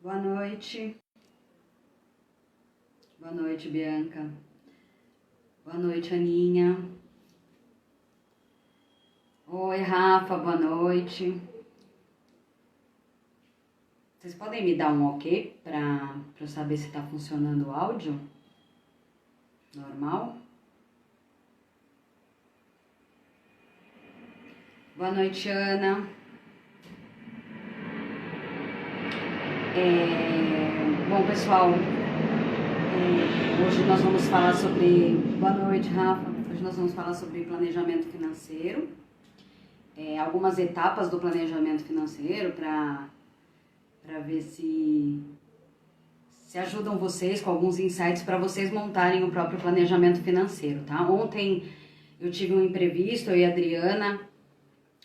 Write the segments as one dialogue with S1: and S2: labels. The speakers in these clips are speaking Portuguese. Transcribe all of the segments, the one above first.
S1: Boa noite. Boa noite, Bianca. Boa noite, Aninha. Oi, Rafa, boa noite. Vocês podem me dar um ok para eu saber se está funcionando o áudio? Normal? Boa noite, Ana. Bom, pessoal, hoje nós vamos falar sobre... Boa noite, Rafa. Hoje nós vamos falar sobre planejamento financeiro. Algumas etapas do planejamento financeiro para ver se ajudam vocês com alguns insights para vocês montarem o próprio planejamento financeiro, tá? Ontem eu tive um imprevisto, eu e a Adriana.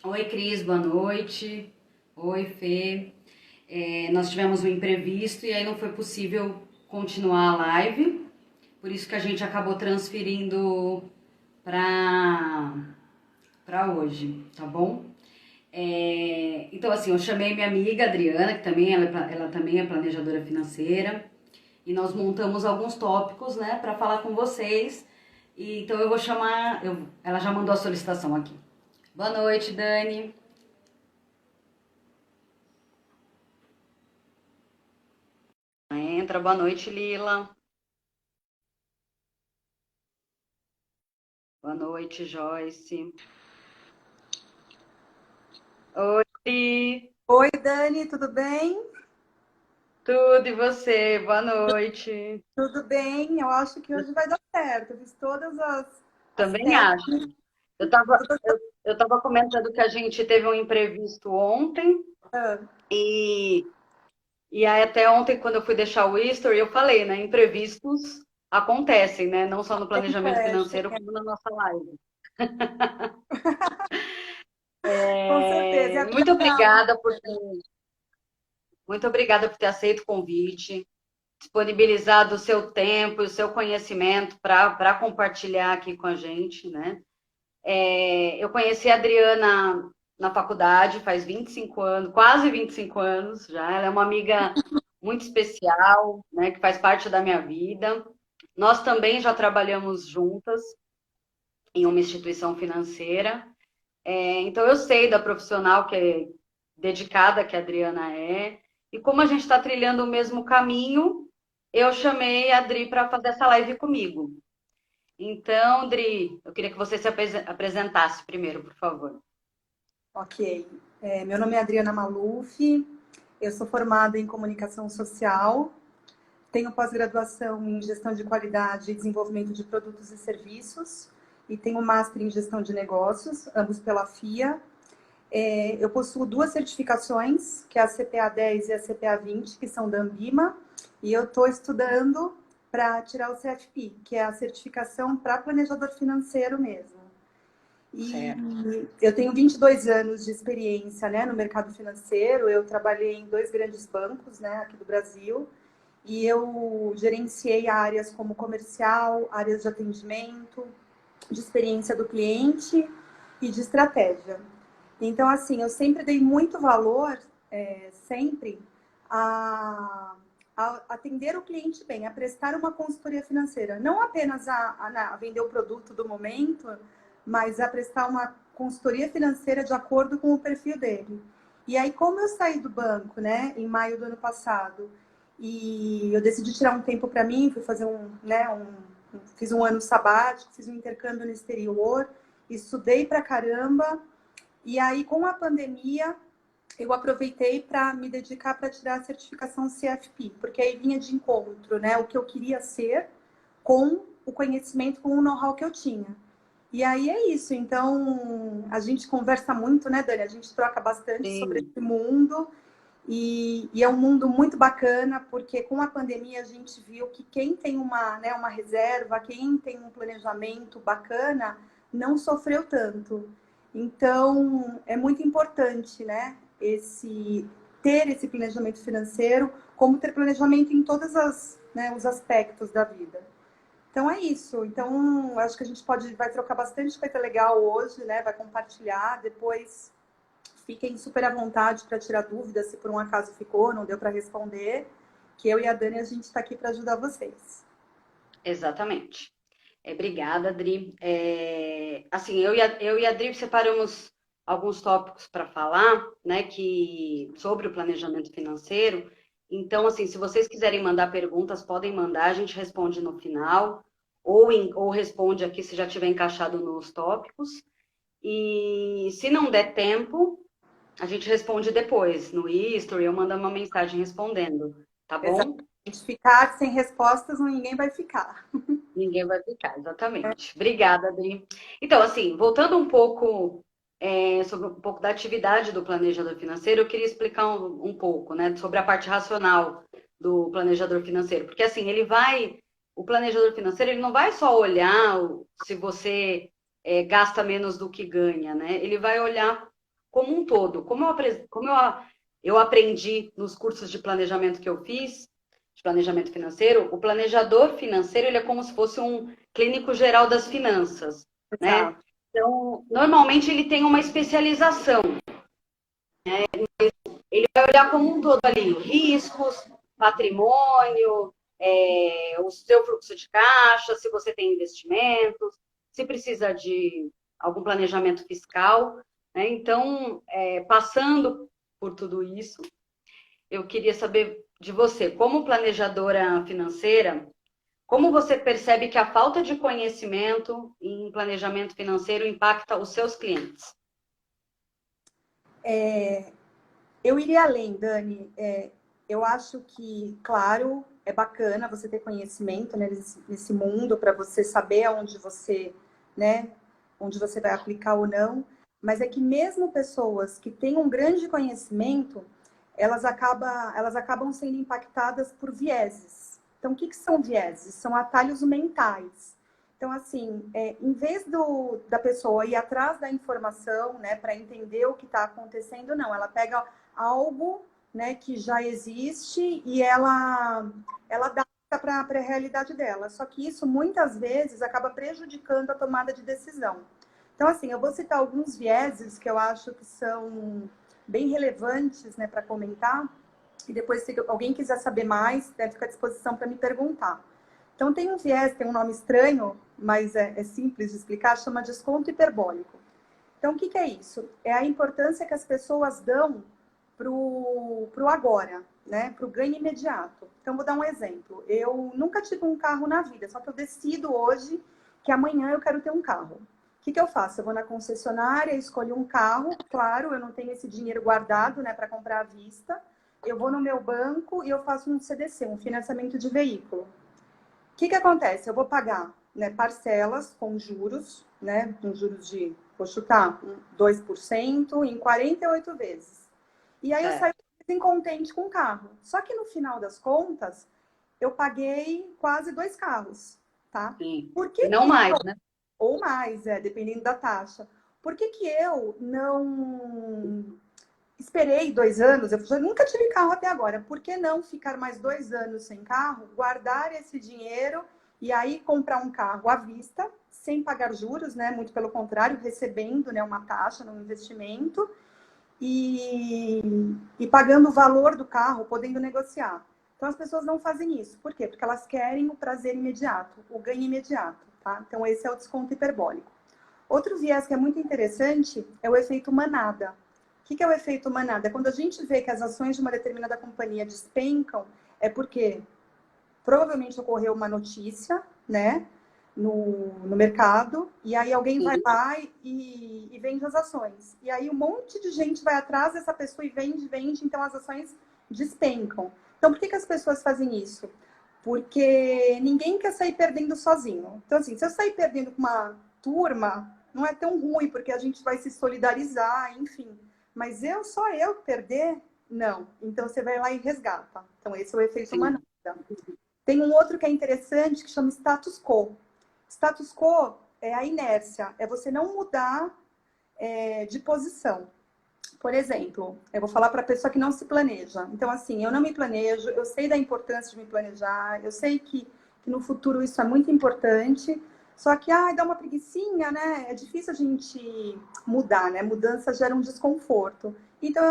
S1: Oi, Cris, boa noite. Oi, Fê. Nós tivemos um imprevisto e aí não foi possível continuar a live, por isso que a gente acabou transferindo para hoje, tá bom? Então, assim, eu chamei minha amiga Adriana, que também ela também é planejadora financeira, e nós montamos alguns tópicos, né, para falar com vocês. Então eu vou chamar, ela já mandou a solicitação aqui. Boa noite, Dani. Entra, boa noite, Lila. Boa noite, Joyce. Oi,
S2: Oi, Dani, tudo bem?
S1: tudo e você? Boa noite.
S2: Tudo bem, eu acho que hoje vai dar certo. Eu fiz todas as
S1: Também acho.
S2: técnicas.
S1: Eu tava, eu tava comentando que a gente teve um imprevisto ontem e, e aí até ontem, quando eu fui deixar o history, eu falei, né? Imprevistos acontecem, né? Não só no planejamento
S2: Acontece,
S1: financeiro, como na nossa live.
S2: com certeza. É
S1: Muito
S2: natural.
S1: obrigada muito obrigada por ter aceito o convite, disponibilizado o seu tempo e o seu conhecimento para compartilhar aqui com a gente, né? Eu conheci a Adriana na faculdade faz 25 anos, quase 25 anos já. Ela é uma amiga muito especial, né, que faz parte da minha vida. Nós também já trabalhamos juntas em uma instituição financeira. Então eu sei da profissional que é dedicada que a Adriana é. E como a gente está trilhando o mesmo caminho, eu chamei a Adri para fazer essa live comigo. Então, Dri, eu queria que você se apresentasse primeiro, por favor.
S2: Ok. Meu nome é Adriana Maluf, eu sou formada em comunicação social, tenho pós-graduação em gestão de qualidade e desenvolvimento de produtos e serviços, e tenho master em gestão de negócios, ambos pela FIA. Eu possuo duas certificações, que é a CPA 10 e a CPA 20, que são da Ambima, e eu estou estudando para tirar o CFP, que é a certificação para planejador financeiro mesmo. E
S1: Certo.
S2: eu tenho 22 anos de experiência, né, no mercado financeiro. Eu trabalhei em dois grandes bancos, né, aqui do Brasil, e eu gerenciei áreas como comercial, áreas de atendimento, de experiência do cliente e de estratégia. Então, assim, eu sempre dei muito valor, sempre, a, a atender o cliente bem, a prestar uma consultoria financeira. Não apenas a vender o produto do momento, mas a prestar uma consultoria financeira de acordo com o perfil dele. E aí, como eu saí do banco, né, em maio do ano passado, e eu decidi tirar um tempo para mim, fui fazer fiz um ano sabático, fiz um intercâmbio no exterior, estudei pra caramba. E aí, com a pandemia, eu aproveitei para me dedicar para tirar a certificação CFP, porque aí vinha de encontro, né, o que eu queria ser com o conhecimento, com o know-how que eu tinha. E aí é isso. Então, a gente conversa muito, né, Dani? A gente troca bastante sobre
S1: Sim,
S2: esse mundo. E é um mundo muito bacana, porque com a pandemia a gente viu que quem tem uma reserva, quem tem um planejamento bacana, não sofreu tanto. Então, é muito importante, né, ter esse planejamento financeiro, como ter planejamento em todos os aspectos da vida. Então é isso. Então, acho que a gente vai trocar bastante coisa legal hoje, né? Vai compartilhar. Depois, fiquem super à vontade para tirar dúvidas, se por um acaso ficou, não deu para responder, que eu e a Dani, a gente está aqui para ajudar vocês.
S1: Exatamente. Obrigada, Adri. Assim, eu e a Adri separamos alguns tópicos para falar, né, sobre o planejamento financeiro. Então, assim, se vocês quiserem mandar perguntas, podem mandar, a gente responde no final, ou responde aqui se já tiver encaixado nos tópicos. E se não der tempo, a gente responde depois, no History, eu mando uma mensagem respondendo, tá bom?
S2: Exatamente. Ficar sem respostas, ninguém vai ficar.
S1: Ninguém vai ficar, exatamente. Obrigada, Adri. Então, assim, voltando um pouco sobre um pouco da atividade do planejador financeiro, eu queria explicar um pouco, né, sobre a parte racional do planejador financeiro. Porque, assim, o planejador financeiro, ele não vai só olhar se você gasta menos do que ganha, né? Ele vai olhar como um todo. Eu aprendi nos cursos de planejamento que eu fiz, de planejamento financeiro, o planejador financeiro, ele é como se fosse um clínico geral das finanças, né?
S2: Exato.
S1: Então, normalmente ele tem uma especialização. Ele vai olhar como um todo ali, riscos, patrimônio, o seu fluxo de caixa, se você tem investimentos, se precisa de algum planejamento fiscal, né? Então, passando por tudo isso, eu queria saber de você, como planejadora financeira, como você percebe que a falta de conhecimento em planejamento financeiro impacta os seus clientes?
S2: Eu iria além, Dani. Eu acho que, claro, é bacana você ter conhecimento, né, nesse mundo para você saber aonde você, né, onde você vai aplicar ou não. Mas é que mesmo pessoas que têm um grande conhecimento, elas acabam sendo impactadas por vieses. Então, o que são vieses? São atalhos mentais. Então, assim, em vez da pessoa ir atrás da informação, né, para entender o que está acontecendo, não, ela pega algo, né, que já existe e ela adapta para a realidade dela. Só que isso, muitas vezes, acaba prejudicando a tomada de decisão. Então, assim, eu vou citar alguns vieses que eu acho que são bem relevantes, né, para comentar. E depois, se alguém quiser saber mais, deve ficar à disposição para me perguntar. Então, tem um viés, tem um nome estranho, mas é simples de explicar, chama desconto hiperbólico. Então, o que é isso? É a importância que as pessoas dão para o agora, né? Para o ganho imediato. Então, vou dar um exemplo. Eu nunca tive um carro na vida, só que eu decido hoje que amanhã eu quero ter um carro. O que eu faço? Eu vou na concessionária, escolho um carro. Claro, eu não tenho esse dinheiro guardado, né, para comprar à vista. Eu vou no meu banco e eu faço um CDC, um financiamento de veículo. O que acontece? Eu vou pagar, né, parcelas com juros, né, com juros de, vou chutar, 2% em 48 vezes. E aí eu saio incontente com o carro. Só que no final das contas, eu paguei quase 2 carros, tá?
S1: Sim.
S2: Por que
S1: Não mais, né?
S2: ou mais, dependendo da taxa. Por que eu não esperei 2 anos? Eu já nunca tive carro até agora. Por que não ficar mais 2 anos sem carro, guardar esse dinheiro e aí comprar um carro à vista, sem pagar juros, né? Muito pelo contrário, recebendo, né, uma taxa no investimento e pagando o valor do carro, podendo negociar. Então, as pessoas não fazem isso. Por quê? Porque elas querem o prazer imediato, o ganho imediato, tá? Então, esse é o desconto hiperbólico. Outro viés que é muito interessante é o efeito manada. O que é o efeito manada? Quando a gente vê que as ações de uma determinada companhia despencam, é porque provavelmente ocorreu uma notícia, né, no mercado, e aí alguém vai lá e vende as ações. E aí um monte de gente vai atrás dessa pessoa e vende, então as ações despencam. Então, por que as pessoas fazem isso? Porque ninguém quer sair perdendo sozinho. Então, assim, se eu sair perdendo com uma turma, não é tão ruim, porque a gente vai se solidarizar, enfim. Mas só eu perder? Não. Então, você vai lá e resgata. Então, esse é o efeito manada. Tem um outro que é interessante, que chama status quo. Status quo é a inércia, é você não mudar de posição. Por exemplo, eu vou falar para a pessoa que não se planeja. Então, assim, eu não me planejo, eu sei da importância de me planejar, eu sei que no futuro isso é muito importante, Só que, ai, dá uma preguicinha, né? É difícil a gente mudar, né? Mudança gera um desconforto. Então
S1: Sim.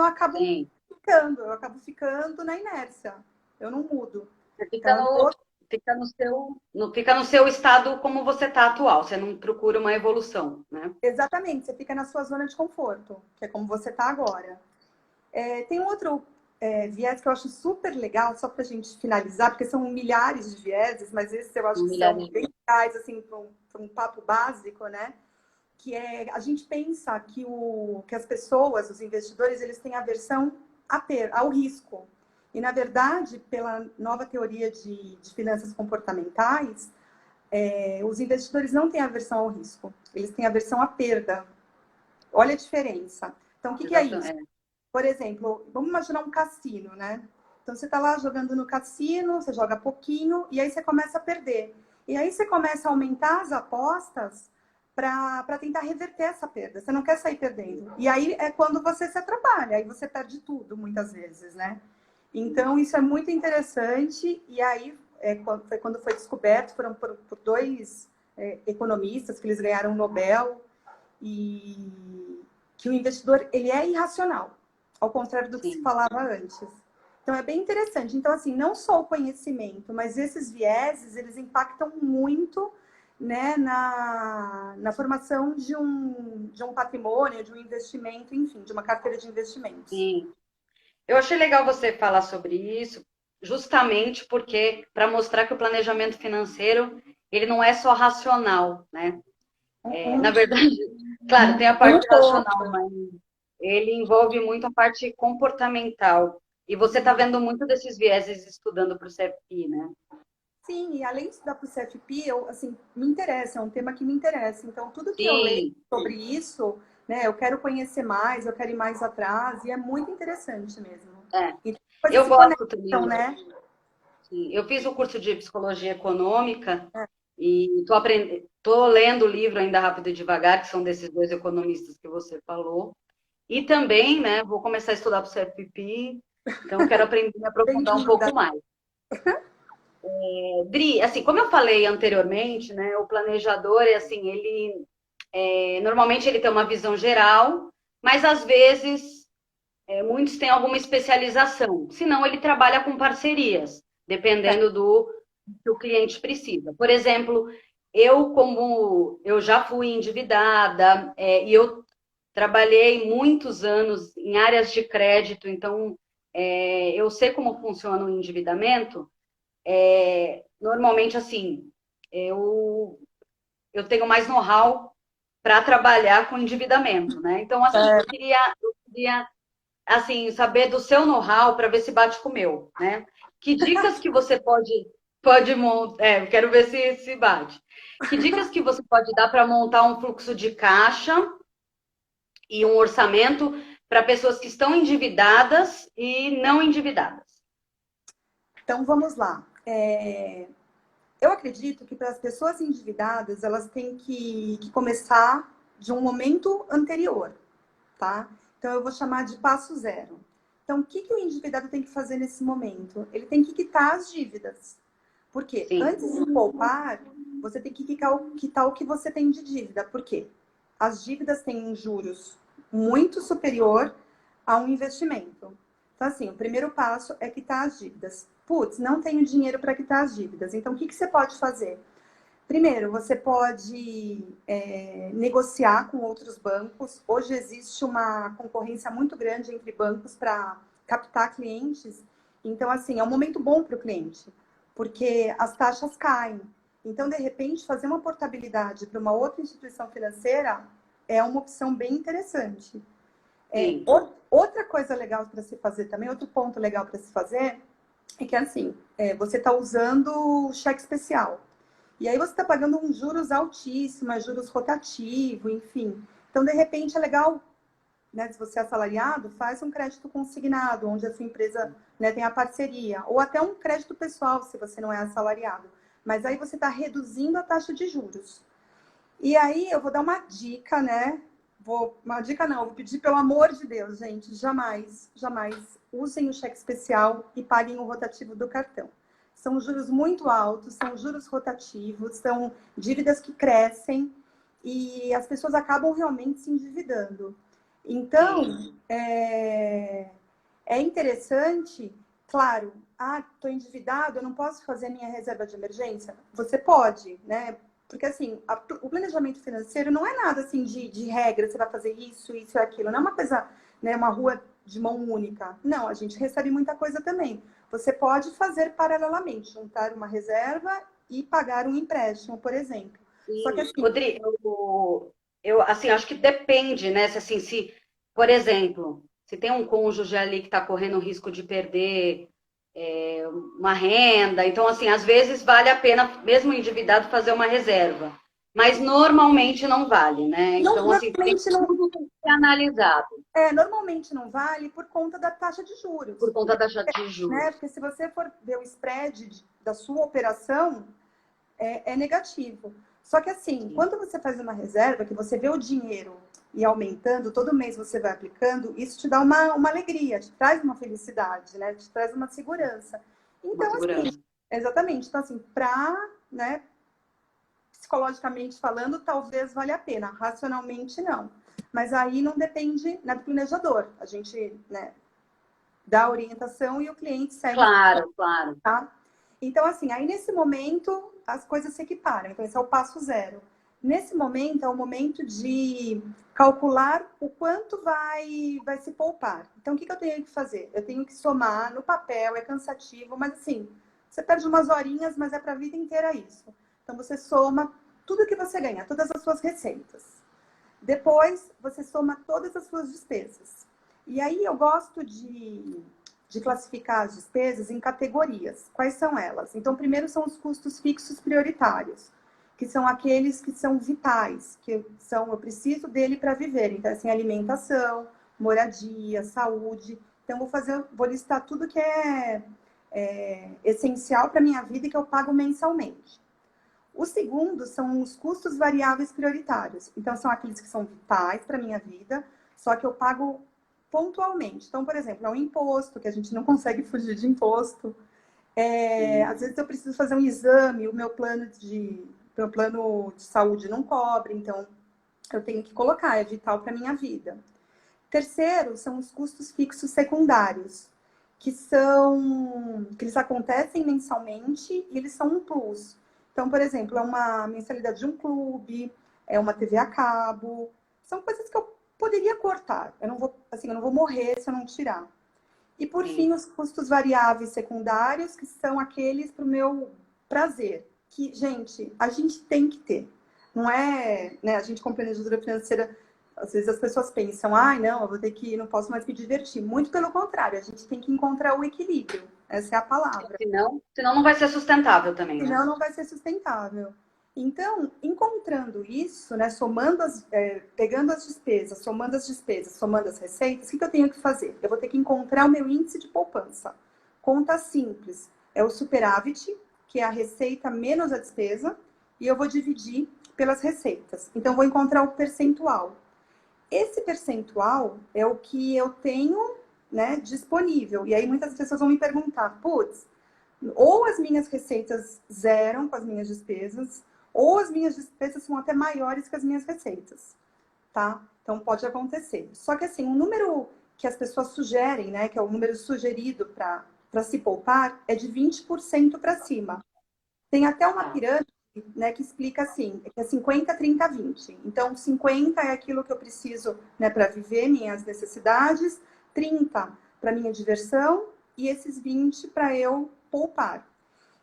S2: eu acabo ficando na inércia. Eu não mudo.
S1: Você
S2: Então,
S1: fica no seu estado como você está atual. Você não procura uma evolução, né?
S2: exatamente, você fica na sua zona de conforto, que é como você está agora. Tem um outro viés que eu acho super legal, só para a gente finalizar, porque são milhares de vieses, mas esses eu acho que são
S1: Milhares.
S2: bem legais, assim, para um papo básico, né? Que é, a gente pensa que as pessoas, os investidores, eles têm aversão ao risco. E, na verdade, pela nova teoria de finanças comportamentais, os investidores não têm aversão ao risco, eles têm aversão à perda. Olha a diferença. Então, o que é isso?
S1: Exatamente.
S2: Por exemplo, vamos imaginar um cassino, né? Então você está lá jogando no cassino, você joga pouquinho e aí você começa a perder. E aí você começa a aumentar as apostas para tentar reverter essa perda. Você não quer sair perdendo. E aí é quando você se atrapalha, aí você perde tudo, muitas vezes, né? Então isso é muito interessante. E aí foi quando foi descoberto, foram por dois economistas que eles ganharam o Nobel, e que o investidor ele é irracional, ao contrário do que se
S1: Sim.
S2: falava antes. Então é bem interessante. Então assim, não só o conhecimento, mas esses vieses eles impactam muito, né, na formação de um patrimônio, de um investimento, enfim, de uma carteira de investimentos.
S1: Sim. Eu achei legal você falar sobre isso, justamente porque para mostrar que o planejamento financeiro ele não é só racional, né? Na verdade, claro, tem a
S2: Um
S1: parte racional,
S2: pouco.
S1: mas ele envolve muito a parte comportamental. E você está vendo muito desses vieses estudando para o CFP, né?
S2: Sim, e além de estudar para o CFP, eu, assim, me interessa, é um tema que me interessa. Então, tudo que eu leio
S1: Sim,
S2: sobre isso, né, eu quero conhecer mais, eu quero ir mais atrás, e é muito interessante mesmo.
S1: é.
S2: Então, coisas
S1: Eu
S2: se
S1: gosto também.
S2: conectam, né?
S1: Sim. Eu fiz o curso de psicologia econômica e tô lendo o livro ainda Rápido e Devagar, que são desses dois economistas que você falou. E também, né, vou começar a estudar para o CFP, então quero aprender a aprofundar um
S2: Bem-vinda.
S1: pouco mais. Dri, assim, como eu falei anteriormente, né, o planejador é assim, ele normalmente ele tem uma visão geral, mas às vezes muitos têm alguma especialização. Senão ele trabalha com parcerias, dependendo do que o cliente precisa. Por exemplo, como eu já fui endividada e eu trabalhei muitos anos em áreas de crédito, então eu sei como funciona o endividamento. Normalmente, assim, eu tenho mais know-how para trabalhar com endividamento, né? Então, assim, eu queria assim, saber do seu know-how para ver se bate com o meu, né? Que dicas que você pode montar, eu quero ver se bate. Que dicas que você pode dar para montar um fluxo de caixa e um orçamento para pessoas que estão endividadas e não endividadas?
S2: Então, vamos lá. Eu acredito que para as pessoas endividadas, elas têm que começar de um momento anterior, tá? Então, eu vou chamar de passo zero. Então, o que o endividado tem que fazer nesse momento? Ele tem que quitar as dívidas. Por quê?
S1: Sim,
S2: Antes de poupar, você tem que quitar o que você tem de dívida. Por quê? As dívidas têm um juros muito superior a um investimento. Então, assim, o primeiro passo é quitar as dívidas. Putz, não tenho dinheiro para quitar as dívidas. Então, o que você pode fazer? Primeiro, você pode negociar com outros bancos. Hoje existe uma concorrência muito grande entre bancos para captar clientes. Então, assim, é um momento bom para o cliente, porque as taxas caem. Então, de repente, fazer uma portabilidade para uma outra instituição financeira é uma opção bem interessante.
S1: sim,
S2: Outra coisa legal para se fazer também, outro ponto legal para se fazer, é que assim, você está usando cheque especial. E aí você está pagando uns juros altíssimos, juros rotativos, enfim. Então, de repente, é legal, né, se você é assalariado, faz um crédito consignado, onde a sua empresa, né, tem a parceria. Ou até um crédito pessoal, se você não é assalariado. Mas aí você está reduzindo a taxa de juros. E aí eu vou dar uma dica, né? Uma dica não, vou pedir pelo amor de Deus, gente, jamais, jamais usem o cheque especial e paguem o rotativo do cartão. são juros muito altos, são juros rotativos, são dívidas que crescem e as pessoas acabam realmente se endividando. Então, é interessante, claro, estou endividado, eu não posso fazer minha reserva de emergência? Você pode, né? Porque, assim, o planejamento financeiro não é nada, assim, de regra, você vai fazer isso, isso e aquilo. Não é uma coisa, né, uma rua de mão única. Não, a gente recebe muita coisa também. Você pode fazer paralelamente, juntar uma reserva e pagar um empréstimo, por exemplo. Só que,
S1: Sim.
S2: assim,
S1: Rodrigo, eu assim, acho que depende, né? Se, por exemplo, se tem um cônjuge ali que está correndo o risco de perder uma renda, então, assim, às vezes vale a pena, mesmo endividado, fazer uma reserva. Mas normalmente não vale, né? Então, assim, tem
S2: normalmente não,
S1: tudo que ser analisado
S2: normalmente não vale por conta da taxa de juros.
S1: por conta da taxa de
S2: Né?
S1: juros.
S2: Porque se você for ver o spread da sua operação, é negativo. Só que assim,
S1: Sim,
S2: quando você faz uma reserva, que você vê o dinheiro e aumentando, todo mês você vai aplicando, isso te dá uma alegria, te traz uma felicidade, né? Te traz uma segurança.
S1: uma
S2: Então, assim,
S1: segurança.
S2: exatamente. Então, assim, né, psicologicamente falando, talvez valha a pena. Racionalmente, não. Mas aí não depende, né, do planejador. A gente, né, dá a orientação e o cliente segue,
S1: Claro, claro.
S2: tá? Então, assim, aí nesse momento as coisas se equiparam. Então, esse é o passo zero. Nesse momento é o momento de calcular o quanto vai se poupar. Então, o que eu tenho que fazer? Eu tenho que somar no papel, é cansativo, mas assim, você perde umas horinhas, mas é para a vida inteira isso. Então, você soma tudo que você ganha, todas as suas receitas. Depois, você soma todas as suas despesas. E aí eu gosto de classificar as despesas em categorias. Quais são elas? Então, primeiro são os custos fixos prioritários, que são aqueles que são vitais, que são, eu preciso dele para viver. Então, assim, alimentação, moradia, saúde. Então, vou listar tudo que é essencial para minha vida e que eu pago mensalmente. O segundo são os custos variáveis prioritários. Então, são aqueles que são vitais para a minha vida, só que eu pago pontualmente. Então, por exemplo, é um imposto, que a gente não consegue fugir de imposto. Às vezes eu preciso fazer um exame, o meu plano de saúde não cobre, então eu tenho que colocar, é vital para a minha vida. Terceiro, são os custos fixos secundários, que eles acontecem mensalmente e eles são um plus. Então, por exemplo, é uma mensalidade de um clube, é uma TV a cabo, são coisas que eu poderia cortar. Eu não vou morrer se eu não tirar. E por fim,
S1: Sim.
S2: os custos variáveis secundários, que são aqueles para o meu prazer. Que, gente, a gente tem que ter. Não é, né, a gente como planejadora financeira, às vezes as pessoas pensam, não, eu vou ter que, não posso mais me divertir. Muito pelo contrário, a gente tem que encontrar o equilíbrio. Essa é a palavra.
S1: Senão não vai ser sustentável também, né?
S2: Senão não vai ser sustentável. Então, encontrando isso, né, pegando as despesas, somando as receitas, o que eu tenho que fazer? Eu vou ter que encontrar o meu índice de poupança. Conta simples, é o superávit, que é a receita menos a despesa, e eu vou dividir pelas receitas. Então, vou encontrar o percentual. Esse percentual é o que eu tenho, né, disponível. E aí muitas pessoas vão me perguntar, putz, ou as minhas receitas zeram com as minhas despesas, ou as minhas despesas são até maiores que as minhas receitas, tá? Então pode acontecer. Só que assim, o número que as pessoas sugerem, né, que é o número sugerido para se poupar, é de 20% para cima. Tem até uma
S1: Tá.
S2: pirâmide, né, que explica assim, que é 50, 30, 20. Então, 50 é aquilo que eu preciso, né, para viver minhas necessidades, 30 para minha diversão e esses 20 para eu poupar.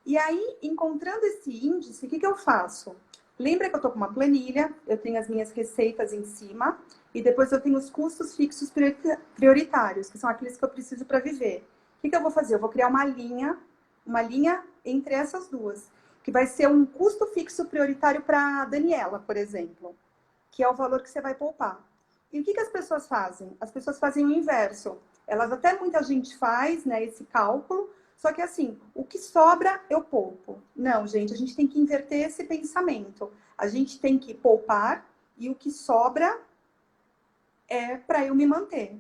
S2: E aí, encontrando esse índice, o que eu faço? Lembra que eu estou com uma planilha, eu tenho as minhas receitas em cima e depois eu tenho os custos fixos prioritários, que são aqueles que eu preciso para viver. O que eu vou fazer? Eu vou criar uma linha entre essas duas, que vai ser um custo fixo prioritário para a Daniela, por exemplo, que é o valor que você vai poupar. E o que as pessoas fazem? As pessoas fazem o inverso. Elas até muita gente faz, né, esse cálculo, só que assim, o que sobra eu poupo. Não, gente, a gente tem que inverter esse pensamento. A gente tem que poupar e o que sobra é para eu me manter.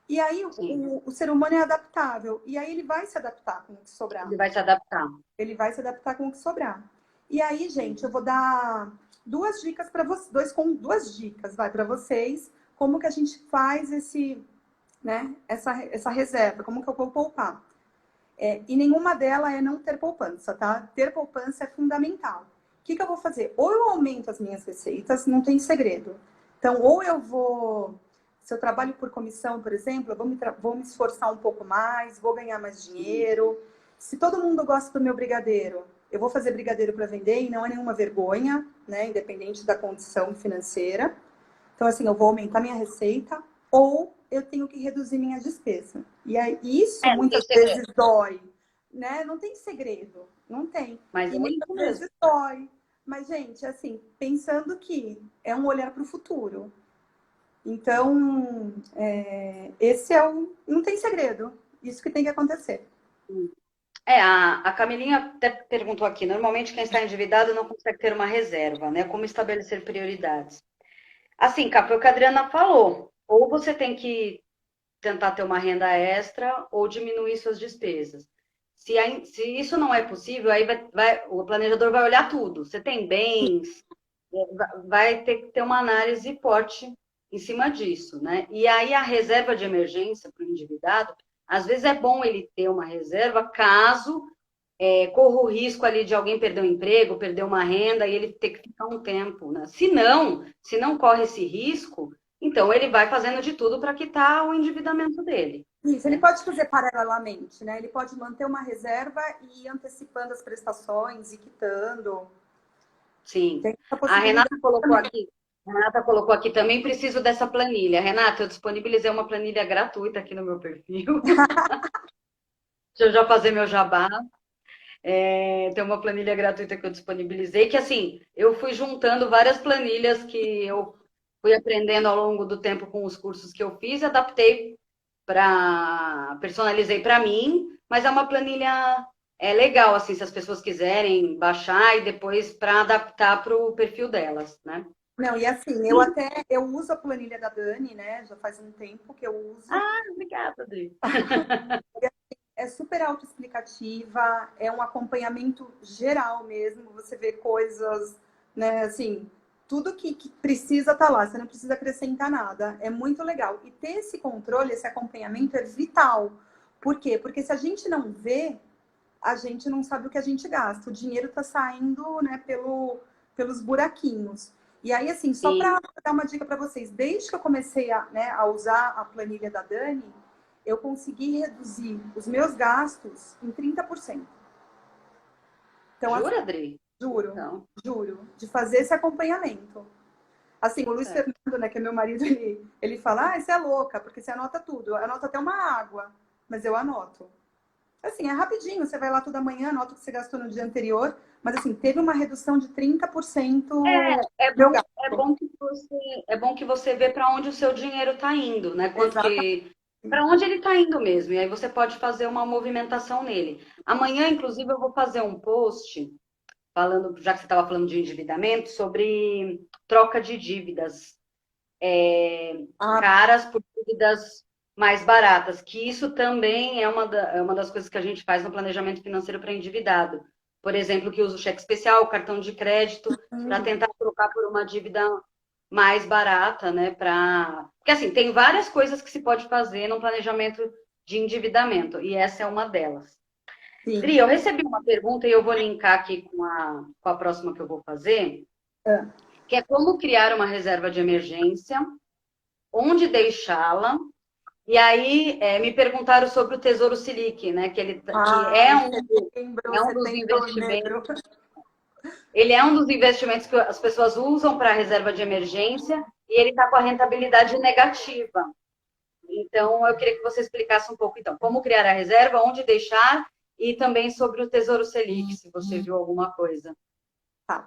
S2: E aí
S1: sim.
S2: o ser humano é adaptável. E aí ele vai se adaptar com o que sobrar.
S1: Ele vai se adaptar.
S2: Ele vai se adaptar com o que sobrar. E aí, gente, eu vou dar duas dicas para vocês, duas dicas, vai para vocês, como que a gente faz essa reserva, como que eu vou poupar. E nenhuma delas é não ter poupança, tá? Ter poupança é fundamental. O que eu vou fazer? Ou eu aumento as minhas receitas, não tem segredo. Então, ou eu vou. Se eu trabalho por comissão, por exemplo, eu vou me esforçar um pouco mais, vou ganhar mais dinheiro. Se todo mundo gosta do meu brigadeiro, eu vou fazer brigadeiro para vender e não é nenhuma vergonha, né? Independente da condição financeira. Então, assim, eu vou aumentar minha receita ou eu tenho que reduzir minha despesa. E aí, isso
S1: Não tem
S2: muitas
S1: segredo.
S2: vezes dói, né? Não tem segredo, não tem.
S1: Mas
S2: E
S1: é
S2: muitas
S1: isso mesmo.
S2: vezes dói. Mas, gente, assim, pensando que é um olhar para o futuro. Então, esse é o. Não tem segredo. Isso que tem que acontecer.
S1: A Camilinha até perguntou aqui, normalmente quem está endividado não consegue ter uma reserva, né? Como estabelecer prioridades? Assim, Cá, foi o que a Adriana falou. Ou você tem que tentar ter uma renda extra ou diminuir suas despesas. Se isso não é possível, aí o planejador vai olhar tudo. Você tem bens, vai ter que ter uma análise forte em cima disso, né? E aí a reserva de emergência para o endividado, às vezes é bom ele ter uma reserva caso corra o risco ali de alguém perder um emprego, perder uma renda e ele ter que ficar um tempo, né? Se não corre esse risco, então ele vai fazendo de tudo para quitar o endividamento dele,
S2: Isso, ele
S1: né?
S2: pode fazer paralelamente, né? Ele pode manter uma reserva e ir antecipando as prestações e quitando.
S1: Sim.
S2: Tem essa
S1: A
S2: possibilidade também.
S1: Renata colocou aqui também, preciso dessa planilha. Renata, eu disponibilizei uma planilha gratuita aqui no meu perfil. Deixa eu já fazer meu jabá. Tem uma planilha gratuita que eu disponibilizei, que assim, eu fui juntando várias planilhas que eu fui aprendendo ao longo do tempo com os cursos que eu fiz, adaptei personalizei para mim, mas é uma planilha legal, assim, se as pessoas quiserem baixar e depois para adaptar para o perfil delas, né?
S2: Não, e assim, eu uso a planilha da Dani, né? Já faz um tempo que eu uso.
S1: Ah, obrigada, Adri.
S2: É super autoexplicativa, é um acompanhamento geral mesmo. Você vê coisas, né? Assim, tudo que precisa tá lá, você não precisa acrescentar nada. É muito legal. E ter esse controle, esse acompanhamento é vital. Por quê? Porque se a gente não vê, a gente não sabe o que a gente gasta. O dinheiro está saindo, né, pelos buraquinhos. E aí, assim, só para
S1: Sim.
S2: dar uma dica para vocês, desde que eu comecei a usar a planilha da Dani, eu consegui reduzir os meus gastos em 30%. Então, assim,
S1: Jura, Adri?
S2: juro,
S1: Então,
S2: juro, de fazer esse acompanhamento. Assim, o Luiz
S1: certo.
S2: Fernando, né, que é meu marido, ele fala, você é louca, porque você anota tudo. Eu anoto até uma água, mas eu anoto. Assim, é rapidinho, você vai lá toda manhã, anota o que você gastou no dia anterior, mas assim, teve uma redução de 30%
S1: É
S2: meu
S1: bom, é
S2: gasto.
S1: bom que você vê para onde o seu dinheiro está indo, né? Quanto
S2: Exatamente.
S1: que para onde ele está indo mesmo. E aí você pode fazer uma movimentação nele. Amanhã, inclusive, eu vou fazer um post falando, já que você estava falando de endividamento, sobre troca de dívidas
S2: Ah,
S1: caras por dívidas mais baratas, que isso também é uma das coisas que a gente faz no planejamento financeiro para endividado. Por exemplo, que usa o cheque especial, o cartão de crédito, para tentar trocar por uma dívida mais barata, né? Porque assim, tem várias coisas que se pode fazer no planejamento de endividamento, e essa é uma delas. Dri,
S2: sim.
S1: eu recebi uma pergunta e eu vou linkar aqui com a próxima que eu vou fazer,
S2: Ah,
S1: que é como criar uma reserva de emergência, onde deixá-la. E aí me perguntaram sobre o Tesouro Selic, né? Que
S2: ai, setembro,
S1: é um dos
S2: setembro
S1: investimentos,
S2: negro.
S1: ele é um dos investimentos que as pessoas usam para a reserva de emergência e ele está com a rentabilidade negativa. Então, eu queria que você explicasse um pouco, então, como criar a reserva, onde deixar e também sobre o Tesouro Selic, se você viu alguma coisa.
S2: Tá.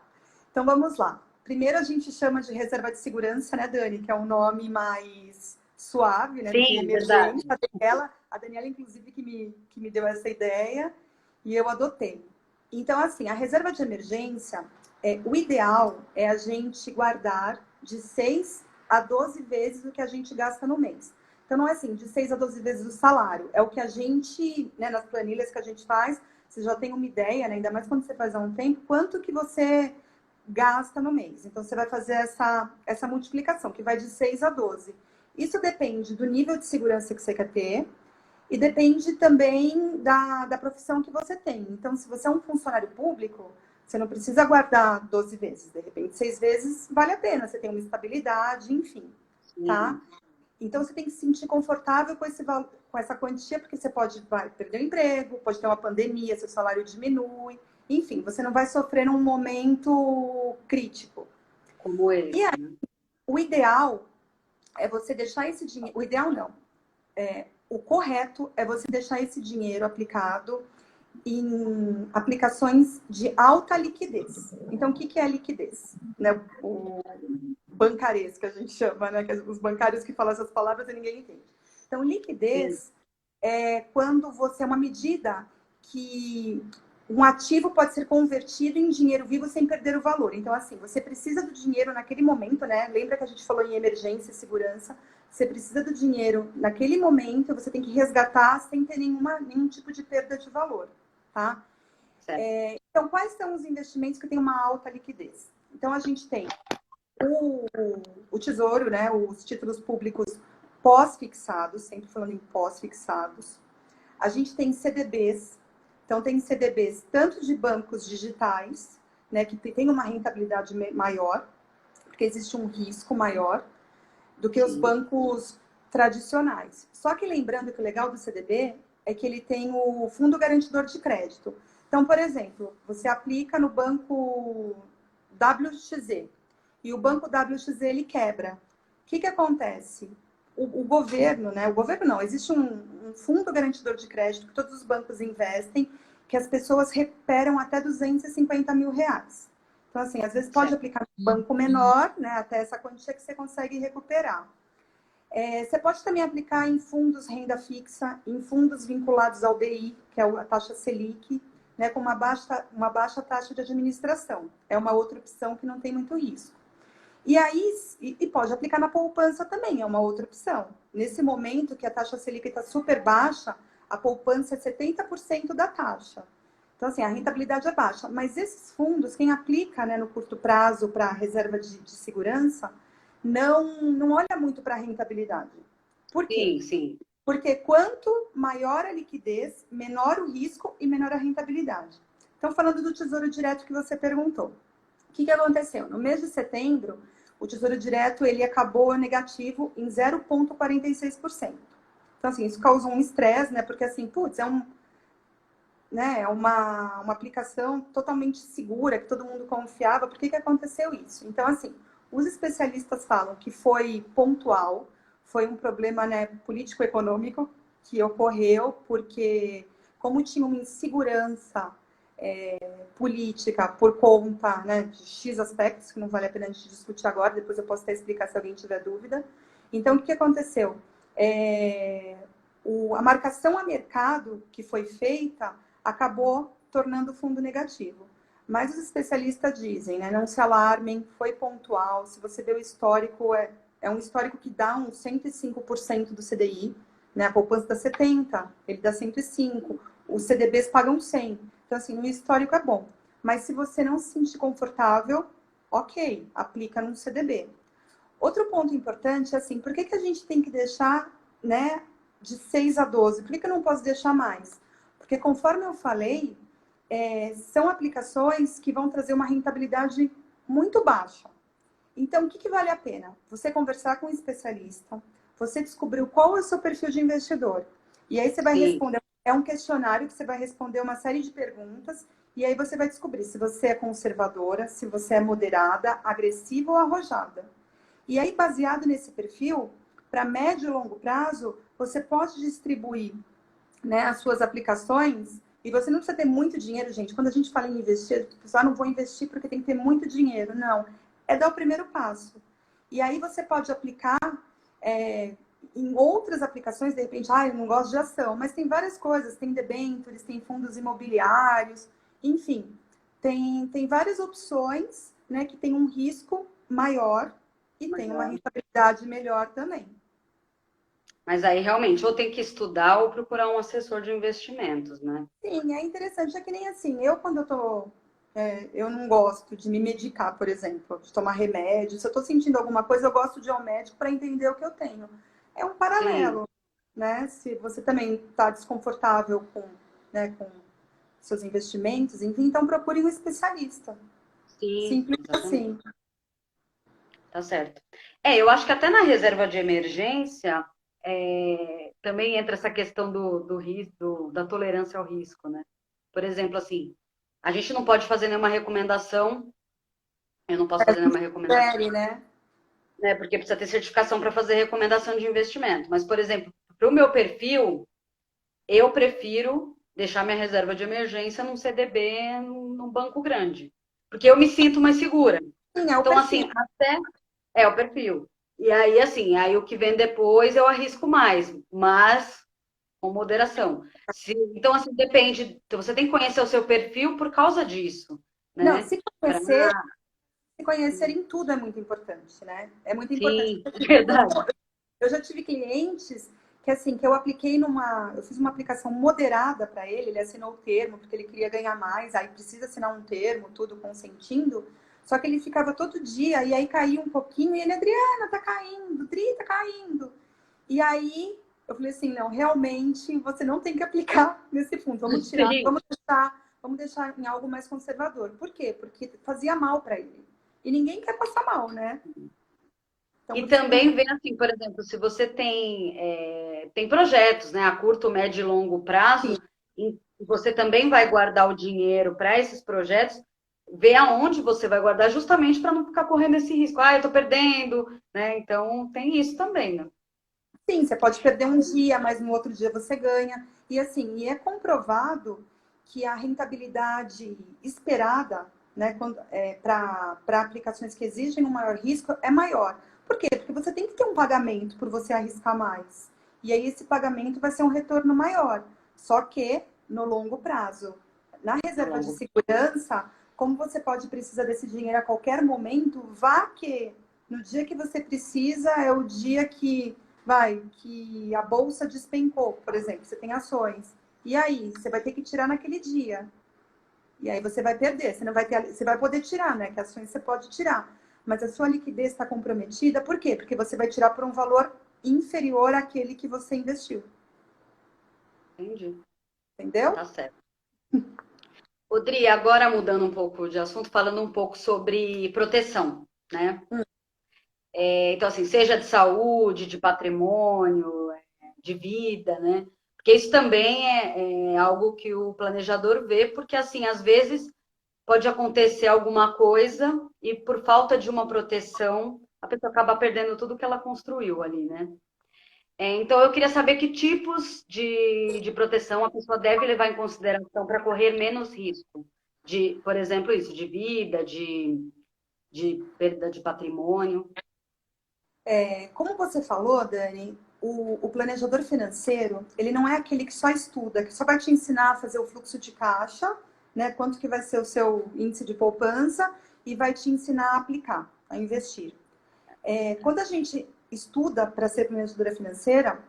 S2: Então vamos lá. Primeiro a gente chama de reserva de segurança, né, Dani? Que é um nome mais suave, né, do que
S1: Sim,
S2: emergente.
S1: verdade.
S2: A Daniela, inclusive, que me deu essa ideia e eu adotei. Então, assim, a reserva de emergência, o ideal é a gente guardar de 6 a 12 vezes o que a gente gasta no mês. Então, não é assim, de 6 a 12 vezes o salário. É o que a gente, né, nas planilhas que a gente faz, você já tem uma ideia, né, ainda mais quando você faz há um tempo, quanto que você gasta no mês. Então, você vai fazer essa multiplicação, que vai de 6 a 12. Isso depende do nível de segurança que você quer ter e depende também da profissão que você tem. Então, se você é um funcionário público, você não precisa guardar 12 vezes. De repente, 6 vezes vale a pena. Você tem uma estabilidade, enfim, tá?
S1: Sim.
S2: Então, você tem que se sentir confortável com essa quantia, porque você vai perder o emprego, pode ter uma pandemia, seu salário diminui. Enfim, você não vai sofrer num momento crítico.
S1: Como
S2: E
S1: esse,
S2: aí,
S1: né?
S2: o ideal é você deixar esse dinheiro... O ideal não. O correto é você deixar esse dinheiro aplicado em aplicações de alta liquidez. Então, o que é a liquidez? Né? O bancarês, que a gente chama, né? Que os bancários que falam essas palavras e ninguém entende. Então,
S1: Sim.
S2: liquidez é quando você é uma medida que um ativo pode ser convertido em dinheiro vivo sem perder o valor. Então, assim, você precisa do dinheiro naquele momento, né? Lembra que a gente falou em emergência e segurança? Você precisa do dinheiro naquele momento, você tem que resgatar sem ter nenhum tipo de perda de valor, tá?
S1: Certo.
S2: Então, quais são os investimentos que têm uma alta liquidez? Então, a gente tem o Tesouro, né? Os títulos públicos pós-fixados, sempre falando em pós-fixados. A gente tem CDBs, então tem CDBs tanto de bancos digitais, né, que tem uma rentabilidade maior, porque existe um risco maior do que os
S1: Sim.
S2: bancos tradicionais. Só que lembrando que o legal do CDB é que ele tem o Fundo Garantidor de Crédito. Então, por exemplo, você aplica no banco WXZ e o banco WXZ ele quebra. O que acontece? O governo, né? O governo não, existe um fundo garantidor de crédito que todos os bancos investem, que as pessoas recuperam até 250 mil reais. Então, assim, às vezes pode
S1: Certo.
S2: aplicar no banco menor, né? Até essa quantia que você consegue recuperar. Você pode também aplicar em fundos renda fixa, em fundos vinculados ao DI, que é a taxa Selic, né, com uma baixa taxa de administração. É uma outra opção que não tem muito risco. E aí, pode aplicar na poupança também, é uma outra opção. Nesse momento que a taxa Selic está super baixa, a poupança é 70% da taxa. Então, assim, a rentabilidade é baixa. Mas esses fundos, quem aplica, né, no curto prazo para reserva de segurança, não olha muito para a rentabilidade. Por quê?
S1: Sim, sim.
S2: Porque quanto maior a liquidez, menor o risco e menor a rentabilidade. Então, falando do Tesouro Direto que você perguntou. O que aconteceu? No mês de setembro, o Tesouro Direto ele acabou negativo em 0,46%. Então, assim, isso causou um estresse, né? Porque, assim, putz, é uma aplicação totalmente segura, que todo mundo confiava. Por que aconteceu isso? Então, assim, os especialistas falam que foi pontual, foi um problema, né, político-econômico que ocorreu, porque como tinha uma insegurança política por conta, né, de X aspectos, que não vale a pena a gente discutir agora, depois eu posso até explicar se alguém tiver dúvida. Então, o que aconteceu? A marcação a mercado que foi feita acabou tornando o fundo negativo. Mas os especialistas dizem, né, não se alarmem, foi pontual. Se você vê o histórico, é um histórico que dá uns 105% do CDI, né? A poupança dá 70%, ele dá 105%, os CDBs pagam 100%. Então, assim, o histórico é bom. Mas se você não se sentir confortável, ok, aplica no CDB. Outro ponto importante é assim, por que a gente tem que deixar, né, de 6 a 12? Por que eu não posso deixar mais? Porque conforme eu falei, são aplicações que vão trazer uma rentabilidade muito baixa. Então, o que vale a pena? Você conversar com um especialista, você descobrir qual é o seu perfil de investidor. E aí você vai
S1: Sim.
S2: responder, é um questionário que você vai responder uma série de perguntas, e aí você vai descobrir se você é conservadora, se você é moderada, agressiva ou arrojada. E aí, baseado nesse perfil, para médio e longo prazo, você pode distribuir, né, as suas aplicações. E você não precisa ter muito dinheiro, gente. Quando a gente fala em investir, o pessoal não vou investir porque tem que ter muito dinheiro. Não. É dar o primeiro passo. E aí você pode aplicar em outras aplicações, de repente, eu não gosto de ação, mas tem várias coisas. Tem debêntures, tem fundos imobiliários, enfim. Tem várias opções, né, que tem um risco maior e tem uma
S1: Maior.
S2: rentabilidade melhor também.
S1: Mas aí realmente ou tem que estudar ou procurar um assessor de investimentos, né?
S2: Sim, é interessante, é que nem assim, eu quando eu tô. Eu não gosto de me medicar, por exemplo, de tomar remédio. Se eu tô sentindo alguma coisa, eu gosto de ir ao médico para entender o que eu tenho. É um
S1: Sim,
S2: paralelo, né? Se você também está desconfortável com seus investimentos, enfim, então procure um especialista.
S1: sim,
S2: Simples
S1: exatamente.
S2: assim.
S1: Tá certo. Eu acho que até na reserva de emergência também entra essa questão do risco, da tolerância ao risco, né? Por exemplo, assim, a gente não pode fazer nenhuma recomendação, eu não posso fazer nenhuma recomendação,
S2: Série, né?
S1: né? Porque precisa ter certificação para fazer recomendação de investimento. Mas, por exemplo, para o meu perfil, eu prefiro deixar minha reserva de emergência num CDB, num banco grande. Porque eu me sinto mais segura.
S2: Sim, é o
S1: Então,
S2: perfil.
S1: assim, até é o perfil. E aí, assim, aí o que vem depois eu arrisco mais, mas com moderação. Então, assim, depende. Então, você tem que conhecer o seu perfil por causa disso,
S2: Não,
S1: né? Pra...
S2: se conhecer em tudo é muito importante, né? É muito importante.
S1: Sim,
S2: Assim,
S1: verdade.
S2: eu já tive clientes que assim, que eu fiz uma aplicação moderada para ele assinou o termo porque ele queria ganhar mais, aí precisa assinar um termo, tudo consentindo. Só que ele ficava todo dia e aí caía um pouquinho e ele, Adriana, tá caindo, Dri, tá caindo. E aí eu falei assim, não, realmente você não tem que aplicar nesse fundo. Vamos tirar,
S1: Sim.
S2: vamos deixar em algo mais conservador. Por quê? Porque fazia mal para ele. E ninguém quer passar mal, né? Então
S1: E
S2: por isso que a gente
S1: também vem assim, por exemplo, se você tem projetos, né, a curto, médio e longo prazo, e você também vai guardar o dinheiro para esses projetos, ver aonde você vai guardar justamente para não ficar correndo esse risco. Ah, eu estou perdendo, né? Então tem isso também, né?
S2: sim, você pode perder um dia, mas no outro dia você ganha. E assim, e é comprovado que a rentabilidade esperada, né, para aplicações que exigem um maior risco é maior. Por quê? Porque você tem que ter um pagamento por você arriscar mais. E aí esse pagamento vai ser um retorno maior, só que no longo prazo. Na
S1: No
S2: reserva de
S1: longo.
S2: segurança, como você pode precisar desse dinheiro a qualquer momento, vá que no dia que você precisa é o dia que a bolsa despencou, por exemplo, você tem ações. E aí, você vai ter que tirar naquele dia. E aí você vai perder, você não vai ter, você vai poder tirar, né? Que ações você pode tirar, mas a sua liquidez está comprometida, por quê? Porque você vai tirar por um valor inferior àquele que você investiu,
S1: Entendi.
S2: entendeu?
S1: Tá certo. Odri, agora mudando um pouco de assunto, falando um pouco sobre proteção, né? Então, assim, seja de saúde, de patrimônio, de vida, né? Porque isso também é algo que o planejador vê, porque, assim, às vezes pode acontecer alguma coisa e por falta de uma proteção, a pessoa acaba perdendo tudo que ela construiu ali, né? Então, eu queria saber que tipos de proteção a pessoa deve levar em consideração para correr menos risco. Por exemplo, isso, de vida, de perda de patrimônio.
S2: Como você falou, Dani, o planejador financeiro, ele não é aquele que só estuda, que só vai te ensinar a fazer o fluxo de caixa, né? Quanto que vai ser o seu índice de poupança e vai te ensinar a aplicar, a investir. Quando a gente estuda para ser planejadora financeira,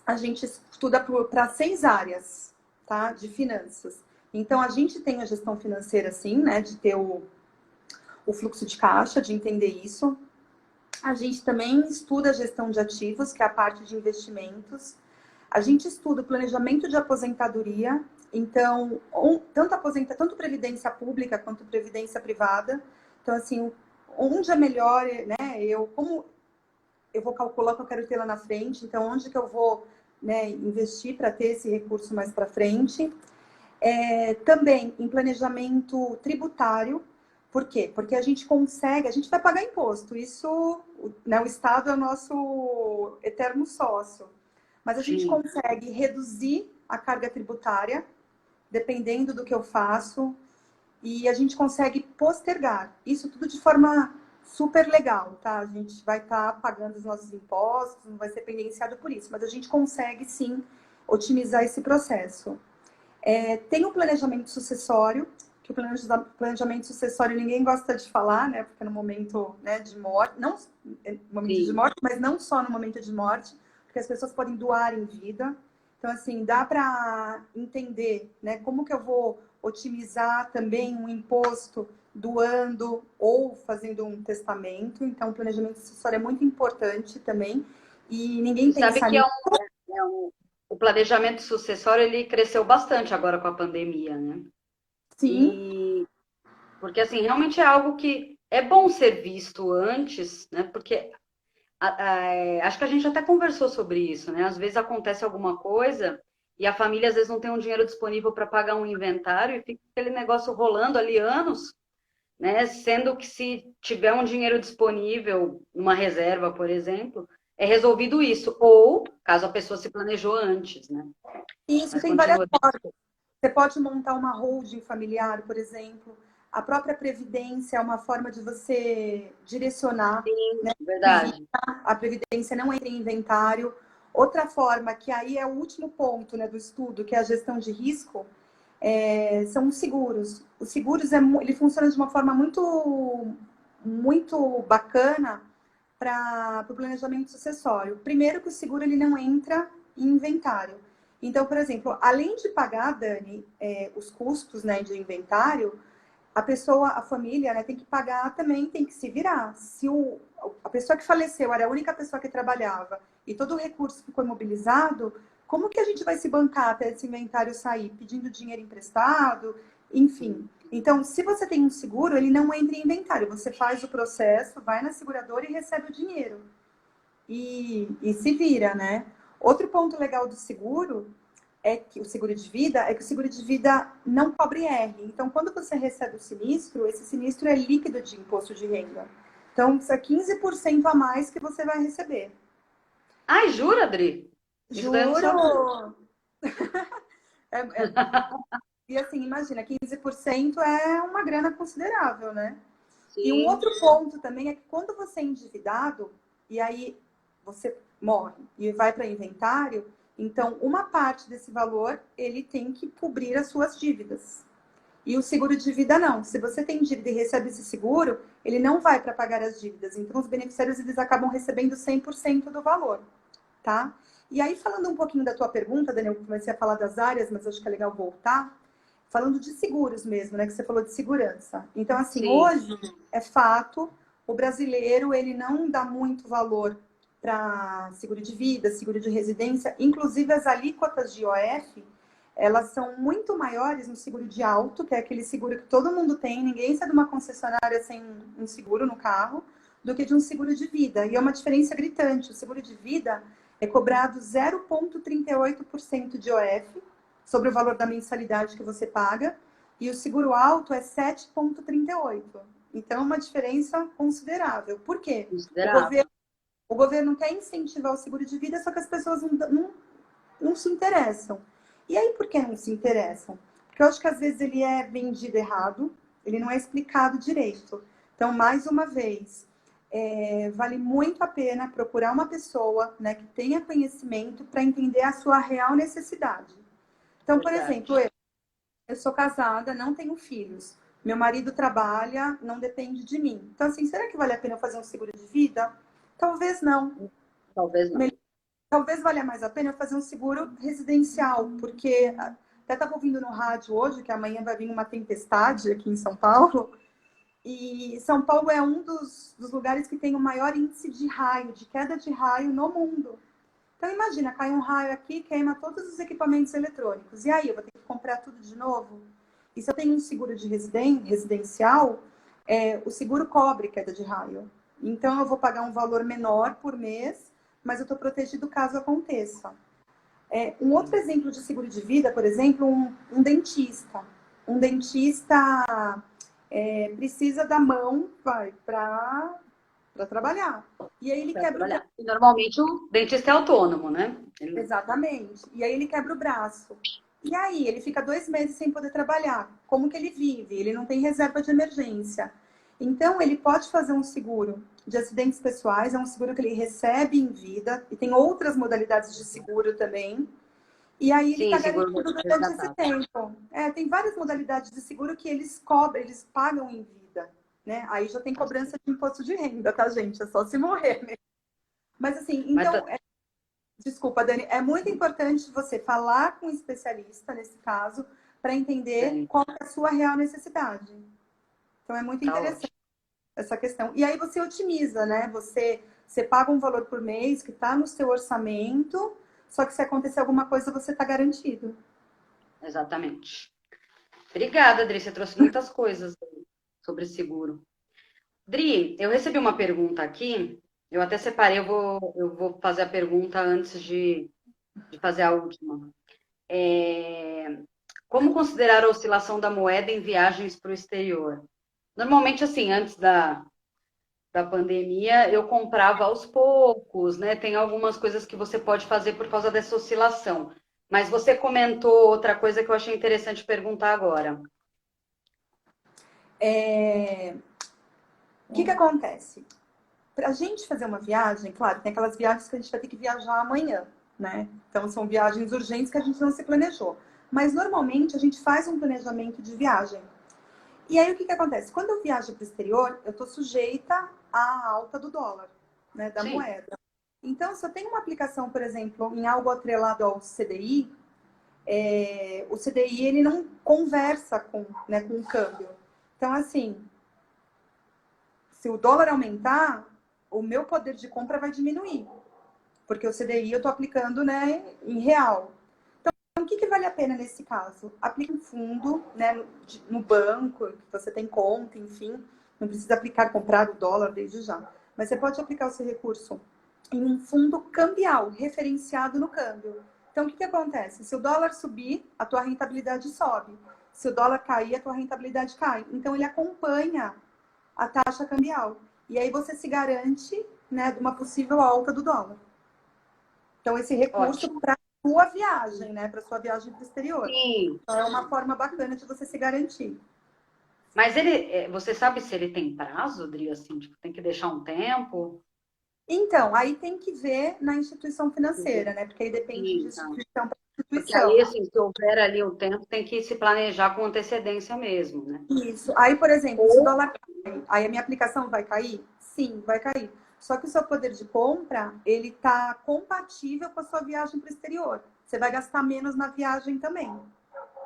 S2: a gente estuda para 6 áreas, tá? De finanças. Então, a gente tem a gestão financeira, sim, né? De ter o fluxo de caixa, de entender isso. A gente também estuda a gestão de ativos, que é a parte de investimentos. A gente estuda o planejamento de aposentadoria, então, tanto previdência pública quanto previdência privada. Então, assim, onde é melhor, né? Como eu vou calcular o que eu quero ter lá na frente, então, onde que eu vou, né, investir para ter esse recurso mais para frente. Também em planejamento tributário. Por quê? Porque a gente vai pagar imposto. Isso, né, o Estado é o nosso eterno sócio. Mas a gente
S1: Sim,
S2: consegue reduzir a carga tributária, dependendo do que eu faço, e a gente consegue postergar. Isso tudo de forma super legal, tá? A gente vai estar pagando os nossos impostos, não vai ser pendenciado por isso, mas a gente consegue sim otimizar esse processo. Tem o planejamento sucessório, que o planejamento sucessório ninguém gosta de falar, né? Porque no momento, né, de morte, não no momento de
S1: sim,
S2: morte, mas não só no momento de morte, porque as pessoas podem doar em vida. Então, assim, dá para entender, né, como que eu vou otimizar também um imposto doando ou fazendo um testamento. Então, o planejamento sucessório é muito importante também. E ninguém
S1: E sabe
S2: pensa
S1: que
S2: nisso.
S1: o planejamento sucessório ele cresceu bastante agora com a pandemia, né?
S2: Sim,
S1: E porque assim, realmente é algo que é bom ser visto antes, né? Porque acho que a gente até conversou sobre isso, né? Às vezes acontece alguma coisa e a família às vezes não tem um dinheiro disponível para pagar um inventário e fica aquele negócio rolando ali anos, né? Sendo que se tiver um dinheiro disponível, uma reserva, por exemplo, é resolvido isso. Ou, caso a pessoa se planejou antes, né?
S2: isso
S1: Mas
S2: tem várias
S1: continua.
S2: formas. Você pode montar uma holding familiar, por exemplo. A própria previdência é uma forma de você direcionar,
S1: Sim,
S2: né?
S1: verdade.
S2: A previdência não entra em inventário. Outra forma, que aí é o último ponto, né, do estudo, que é a gestão de risco, são os seguros. Os seguros ele funciona de uma forma muito bacana para o planejamento sucessório. Primeiro que o seguro ele não entra em inventário. Então, por exemplo, além de pagar, Dani, os custos, né, de inventário, a pessoa, a família, né, tem que pagar também, tem que se virar. Se a pessoa que faleceu era a única pessoa que trabalhava e todo o recurso ficou imobilizado, como que a gente vai se bancar até esse inventário sair? Pedindo dinheiro emprestado, enfim. Então, se você tem um seguro, ele não entra em inventário. Você faz o processo, vai na seguradora e recebe o dinheiro. E se vira, né? Outro ponto legal do seguro é que o seguro de vida é que o seguro de vida não cobre R. Então, quando você recebe o sinistro, esse sinistro é líquido de imposto de renda. Então, isso é 15% a mais que você vai receber.
S1: Ai, jura, Adri? Isso daí eu não sabia.
S2: Juro! É, é, e assim, imagina, 15% é uma grana considerável, né? E um
S1: Sim,
S2: outro ponto também é que quando você é endividado, e aí você morre e vai para inventário, então uma parte desse valor ele tem que cobrir as suas dívidas. E o seguro de vida não. Se você tem dívida e recebe esse seguro, ele não vai para pagar as dívidas. Então os beneficiários eles acabam recebendo 100% do valor, tá? E aí falando um pouquinho da tua pergunta, Daniel, eu comecei a falar das áreas, mas acho que é legal voltar. Falando de seguros mesmo, né? Que você falou de segurança. Então, assim,
S1: sim.
S2: hoje é fato, o brasileiro ele não dá muito valor para seguro de vida, seguro de residência, inclusive as alíquotas de IOF, elas são muito maiores no seguro de auto, que é aquele seguro que todo mundo tem, ninguém sai de uma concessionária sem um seguro no carro, do que de um seguro de vida. E é uma diferença gritante. O seguro de vida é cobrado 0,38% de IOF sobre o valor da mensalidade que você paga, e o seguro alto é 7,38. Então, é uma diferença considerável. Por quê? O
S1: Considerável.
S2: governo, o governo quer incentivar o seguro de vida, só que as pessoas não se interessam. E aí, por que não se interessam? Porque eu acho que às vezes ele é vendido errado, ele não é explicado direito. Então, mais uma vez, vale muito a pena procurar uma pessoa, né, que tenha conhecimento para entender a sua real necessidade. Então, por exemplo,
S1: Verdade.
S2: eu sou casada, não tenho filhos. Meu marido trabalha, não depende de mim. Então, assim, será que vale a pena eu fazer um seguro de vida? Talvez não.
S1: Talvez não.
S2: Talvez valha mais a pena eu fazer um seguro residencial, porque até estava ouvindo no rádio hoje que amanhã vai vir uma tempestade aqui em São Paulo. E São Paulo é um dos lugares que tem o maior índice de raio, de queda de raio no mundo. Então imagina, cai um raio aqui, queima todos os equipamentos eletrônicos. E aí, eu vou ter que comprar tudo de novo? E se eu tenho um seguro de residencial, o seguro cobre queda de raio. Então eu vou pagar um valor menor por mês, mas eu estou protegido caso aconteça. Um outro exemplo de seguro de vida, por exemplo, um dentista. Um dentista precisa da mão para trabalhar. E aí ele
S1: Para
S2: quebra o
S1: trabalhar. E normalmente o dentista é autônomo, né? Ele
S2: Exatamente. E aí ele quebra o braço. E aí ele fica 2 meses sem poder trabalhar. Como que ele vive? Ele não tem reserva de emergência. Então ele pode fazer um seguro de acidentes pessoais, é um seguro que ele recebe em vida, e tem outras modalidades de seguro também. E aí ele
S1: sim,
S2: está
S1: seguro
S2: garantido durante esse
S1: resgatável.
S2: tempo. Tem várias modalidades de seguro que eles cobram, eles pagam em vida. Né? Aí já tem
S1: Tá certo.
S2: cobrança de imposto de renda, tá, gente? É só se morrer, né? Mas assim,
S1: Mas
S2: então Desculpa, Dani, é muito importante você falar com um especialista, nesse caso, para entender
S1: Sim,
S2: qual é a sua real necessidade. Então, é muito
S1: tá
S2: interessante
S1: ótimo.
S2: essa questão. E aí você otimiza, né? Você paga um valor por mês que está no seu orçamento, só que se acontecer alguma coisa, você está garantido.
S1: Exatamente. Obrigada, Adri. Você trouxe muitas coisas sobre seguro. Dri, eu recebi uma pergunta aqui. Eu até separei, eu vou fazer a pergunta antes de fazer a última. Como considerar a oscilação da moeda em viagens para o exterior? Normalmente, assim, antes da pandemia, eu comprava aos poucos, né? Tem algumas coisas que você pode fazer por causa dessa oscilação. Mas você comentou outra coisa que eu achei interessante perguntar agora.
S2: O que acontece? Para a gente fazer uma viagem, claro, tem aquelas viagens que a gente vai ter que viajar amanhã, né? Então, são viagens urgentes que a gente não se planejou. Mas, normalmente, a gente faz um planejamento de viagem. E aí, o que acontece? Quando eu viajo para o exterior, eu estou sujeita à alta do dólar, né, da
S1: Sim,
S2: moeda. Então, se eu tenho uma aplicação, por exemplo, em algo atrelado ao CDI, o CDI ele não conversa com o câmbio. Então, assim, se o dólar aumentar, o meu poder de compra vai diminuir, porque o CDI eu estou aplicando, né, em real. Então, o que vale a pena nesse caso? Aplique um fundo, né, no banco, que você tem conta, enfim. Não precisa aplicar, comprar o dólar desde já. Mas você pode aplicar o seu recurso em um fundo cambial, referenciado no câmbio. Então, o que acontece? Se o dólar subir, a tua rentabilidade sobe. Se o dólar cair, a tua rentabilidade cai. Então, ele acompanha a taxa cambial. E aí você se garante, né, de uma possível alta do dólar. Então, esse recurso
S1: ótimo.
S2: para sua viagem, né, para sua viagem para o exterior.
S1: Sim,
S2: Então, é uma forma bacana de você se garantir.
S1: mas você sabe se ele tem prazo, Dri, assim, tipo, tem que deixar um tempo?
S2: Então, aí tem que ver na instituição financeira, né? Porque aí depende de
S1: Sim, tá.
S2: instituição para
S1: Porque
S2: instituição.
S1: aí, assim, se houver ali o tempo, tem que se planejar com antecedência mesmo, né?
S2: Isso. Aí, por exemplo, se o
S1: Ou,
S2: dólar cai, aí a minha aplicação vai cair? Sim, vai cair. Só que o seu poder de compra, ele tá compatível com a sua viagem para o exterior. Você vai gastar menos na viagem também.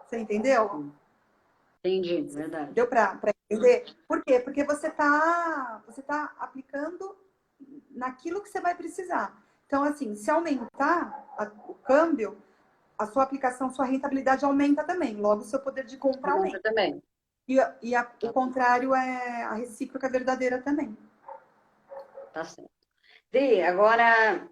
S2: Você entendeu?
S1: entendi, verdade.
S2: Deu para entender? Por quê? Porque você tá aplicando naquilo que você vai precisar. Então, assim, se aumentar o câmbio, a sua aplicação, sua rentabilidade aumenta também. Logo, o seu poder de compra
S1: Aumenta
S2: aumenta.
S1: também.
S2: O contrário é a recíproca verdadeira também.
S1: Tá certo. Dri, agora,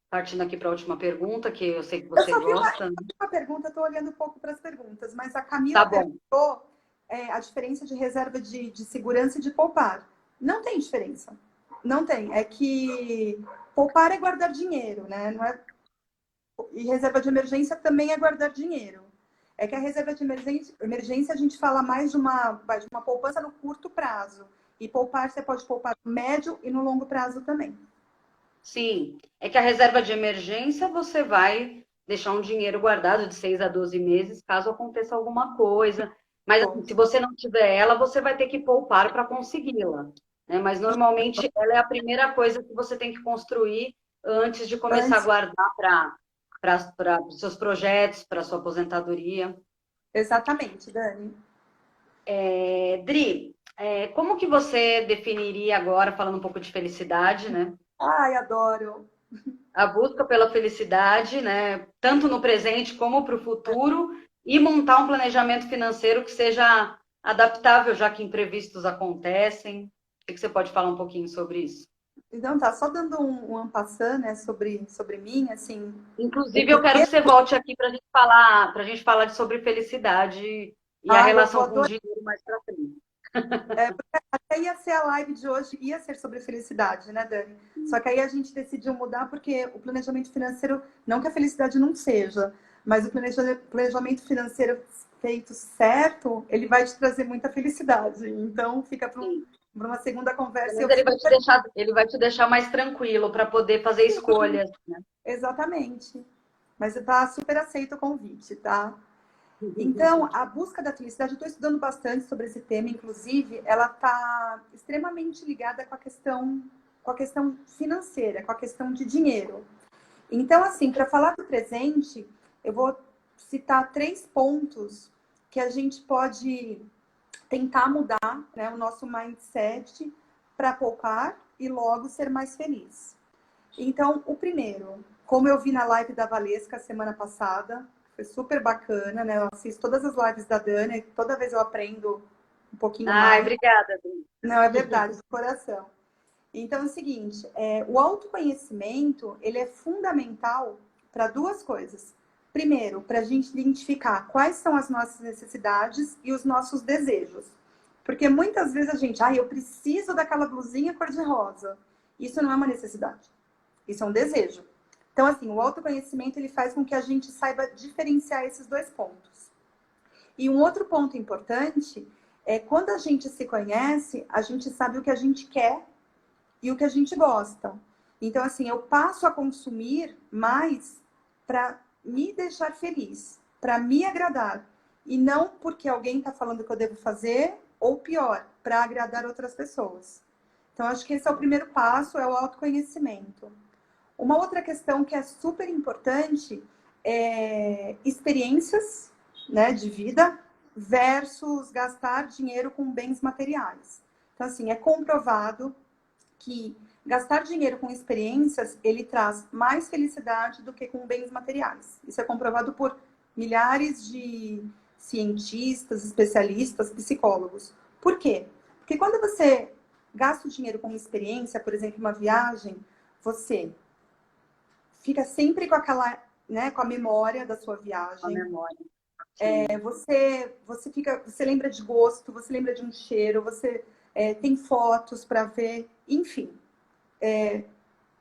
S1: partindo aqui para a última pergunta, que eu sei que
S2: Eu
S1: você
S2: só vi uma,
S1: gosta, né?
S2: uma pergunta, estou olhando um pouco para as perguntas, mas a
S1: Tá
S2: Camila
S1: bom.
S2: perguntou a diferença de reserva de segurança e de poupar. Não tem diferença. Não tem. É que poupar é guardar dinheiro, né? Não é. E reserva de emergência também é guardar dinheiro. É que a reserva de emergência a gente fala mais de uma poupança no curto prazo. E poupar, você pode poupar no médio e no longo prazo também.
S1: Sim, é que a reserva de emergência você vai deixar um dinheiro guardado de 6 a 12 meses caso aconteça alguma coisa. Mas assim, se você não tiver ela, você vai ter que poupar para consegui-la, né? Mas normalmente ela é a primeira coisa que você tem que construir antes de começar a
S2: Antes,
S1: guardar para os seus projetos, para a sua aposentadoria.
S2: exatamente, Dani.
S1: Dri, como que você definiria agora, falando um pouco de felicidade, né?
S2: Ai, adoro.
S1: A busca pela felicidade, né, tanto no presente como para o futuro, e montar um planejamento financeiro que seja adaptável, já que imprevistos acontecem. O que você pode falar um pouquinho sobre isso?
S2: Então tá, só dando um en passant, né, sobre mim, assim, o
S1: Inclusive, eu quero
S2: porquê.
S1: que você volte aqui para a gente falar sobre felicidade e a
S2: Ai, eu vou
S1: relação com o
S2: adorar.
S1: dinheiro mais para frente.
S2: Porque até ia ser a live de hoje, ia ser sobre felicidade, né, Dani? Só que aí a gente decidiu mudar porque o planejamento financeiro, não que a felicidade não seja, mas o planejamento financeiro feito certo, ele vai te trazer muita felicidade. Então fica para
S1: Sim.
S2: uma segunda conversa.
S1: Mas
S2: Eu super.
S1: ele vai te deixar mais tranquilo para poder fazer escolhas, né?
S2: Exatamente. Mas está super aceito o convite, tá? Então, a busca da felicidade, eu estou estudando bastante sobre esse tema, inclusive, ela está extremamente ligada com a questão financeira, com a questão de dinheiro. Então, assim, para falar do presente, eu vou citar 3 pontos que a gente pode tentar mudar, né, o nosso mindset para poupar e logo ser mais feliz. Então, o primeiro, como eu vi na live da Valesca semana passada, foi super bacana, né? Eu assisto todas as lives da Dana e toda vez eu aprendo um pouquinho
S1: Ai,
S2: mais.
S1: obrigada, Adri.
S2: Não, é verdade, de coração. Então, é o seguinte, o autoconhecimento, ele é fundamental para 2 coisas. Primeiro, para a gente identificar quais são as nossas necessidades e os nossos desejos. Porque muitas vezes a gente, eu preciso daquela blusinha cor-de-rosa. Isso não é uma necessidade. Isso é um desejo. Então, assim, o autoconhecimento, ele faz com que a gente saiba diferenciar esses 2 pontos. E um outro ponto importante é quando a gente se conhece, a gente sabe o que a gente quer e o que a gente gosta. Então, assim, eu passo a consumir mais para me deixar feliz, para me agradar. E não porque alguém está falando que eu devo fazer, ou pior, para agradar outras pessoas. Então, acho que esse é o primeiro passo, é o autoconhecimento. Uma outra questão que é super importante é experiências, né, de vida versus gastar dinheiro com bens materiais. Então, assim, é comprovado que gastar dinheiro com experiências, ele traz mais felicidade do que com bens materiais. Isso é comprovado por milhares de cientistas, especialistas, psicólogos. Por quê? Porque quando você gasta o dinheiro com experiência, por exemplo, uma viagem, você fica sempre com aquela, né, com a memória da sua
S1: A
S2: viagem.
S1: memória. Sim.
S2: Você lembra de gosto, você lembra de um cheiro, você tem fotos para ver, enfim.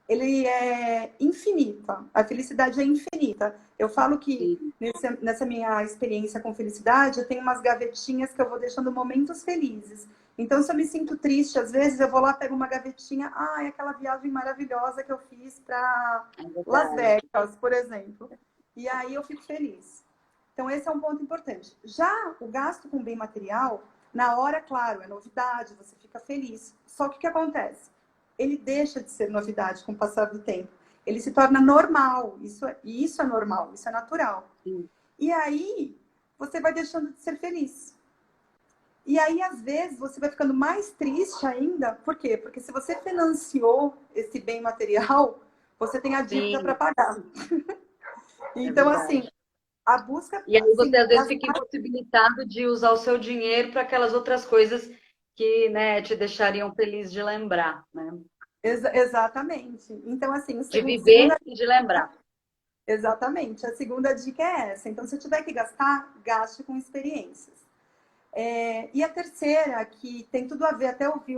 S2: Ele é infinita. A felicidade é infinita. Eu falo que
S1: Sim.
S2: nessa minha experiência com felicidade, eu tenho umas gavetinhas que eu vou deixando momentos felizes. Então, se eu me sinto triste, às vezes eu vou lá, pego uma gavetinha, é aquela viagem maravilhosa que eu fiz para
S1: É
S2: Las
S1: verdade.
S2: Vegas, por exemplo. E aí eu fico feliz. Então, esse é um ponto importante. Já o gasto com bem material, na hora, claro, é novidade, você fica feliz. Só que o que acontece? Ele deixa de ser novidade com o passar do tempo. Ele se torna normal. Isso é normal, isso é natural.
S1: Sim.
S2: E aí, você vai deixando de ser feliz. E aí, às vezes, você vai ficando mais triste ainda. Por quê? Porque se você financiou esse bem material, você tem a dívida para
S1: Sim,
S2: pagar.
S1: é
S2: Então, assim,
S1: verdade.
S2: a busca,
S1: E aí você
S2: assim,
S1: às vezes fica impossibilitado de usar o seu dinheiro para aquelas outras coisas que, né, te deixariam feliz de lembrar, né?
S2: exatamente. Então, assim,
S1: De
S2: segunda,
S1: viver e de lembrar.
S2: exatamente. A segunda dica é essa. Então, se eu tiver que gastar, gaste com experiências. E a terceira, que tem tudo a ver, até ouvi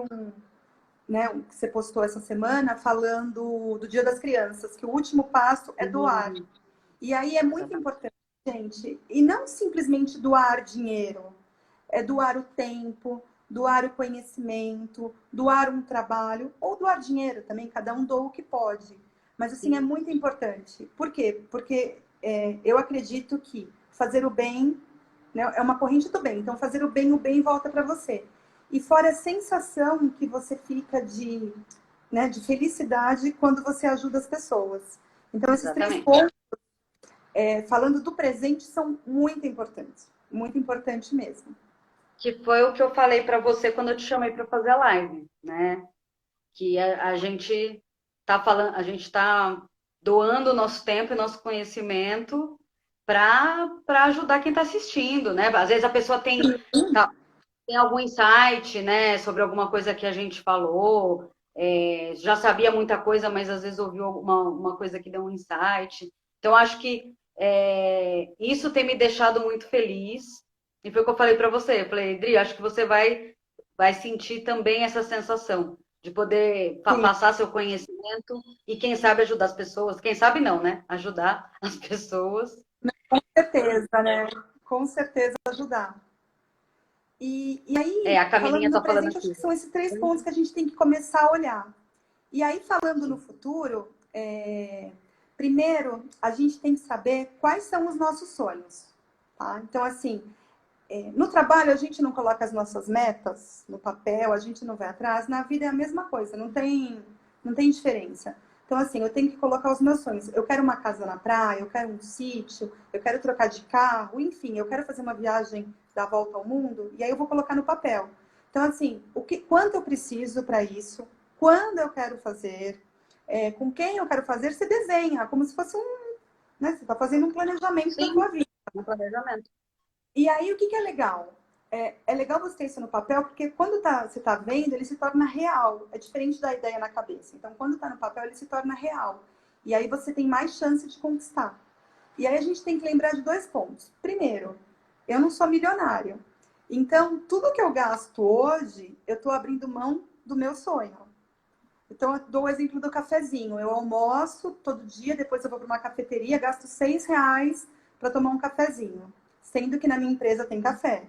S2: né, que você postou essa semana, falando do Dia das Crianças, que o último passo é doar.
S1: Sim,
S2: E aí é muito
S1: exatamente.
S2: importante, gente, e não simplesmente doar dinheiro, é doar o tempo, doar o conhecimento, doar um trabalho, ou doar dinheiro também, cada um doa o que pode. Mas, assim, é
S1: Sim,
S2: muito importante. Por quê? Porque eu acredito que fazer o bem, né, é uma corrente do bem. Então, fazer o bem volta para você. E fora a sensação que você fica né, de felicidade quando você ajuda as pessoas. Então, esses três
S1: exatamente.
S2: pontos, falando do presente, são muito importantes. Muito importante mesmo.
S1: Que foi o que eu falei para você quando eu te chamei para fazer a live, né? Que a gente tá falando, a gente tá doando o nosso tempo e nosso conhecimento para ajudar quem está assistindo, né? Às vezes a pessoa tem algum insight, né, sobre alguma coisa que a gente falou, já sabia muita coisa, mas às vezes ouviu uma coisa que deu um insight. Então, acho que isso tem me deixado muito feliz. E foi o que eu falei para você. Eu falei, Adri, acho que você vai sentir também essa sensação de poder
S2: Sim,
S1: passar seu conhecimento e, quem sabe, ajudar as pessoas. Quem sabe não, né? Ajudar as pessoas.
S2: com certeza, né? Com certeza ajudar. E aí,
S1: A Camilinha
S2: falando no
S1: tá falando
S2: presente, acho
S1: aqui.
S2: que são esses 3 pontos que a gente tem que começar a olhar. E aí, falando no futuro, primeiro, a gente tem que saber quais são os nossos sonhos. Tá? Então, assim, no trabalho a gente não coloca as nossas metas no papel, a gente não vai atrás. Na vida é a mesma coisa, não tem diferença. Então, assim, eu tenho que colocar os meus sonhos. Eu quero uma casa na praia, eu quero um sítio, eu quero trocar de carro, enfim, eu quero fazer uma viagem da volta ao mundo, e aí eu vou colocar no papel. Então, assim, quanto eu preciso para isso, quando eu quero fazer, com quem eu quero fazer, você desenha, como se fosse né, você está fazendo um planejamento da
S1: Sim,
S2: tua vida.
S1: no planejamento.
S2: E aí, o que é legal? É legal você ter isso no papel, porque quando você está vendo, ele se torna real. É diferente da ideia na cabeça. Então, quando está no papel, ele se torna real. E aí você tem mais chance de conquistar. E aí a gente tem que lembrar de 2 pontos. Primeiro, eu não sou milionário. Então, tudo que eu gasto hoje, eu estou abrindo mão do meu sonho. Então, eu dou o exemplo do cafezinho. Eu almoço todo dia, depois eu vou para uma cafeteria, gasto R$ 6 para tomar um cafezinho. Sendo que na minha empresa tem café.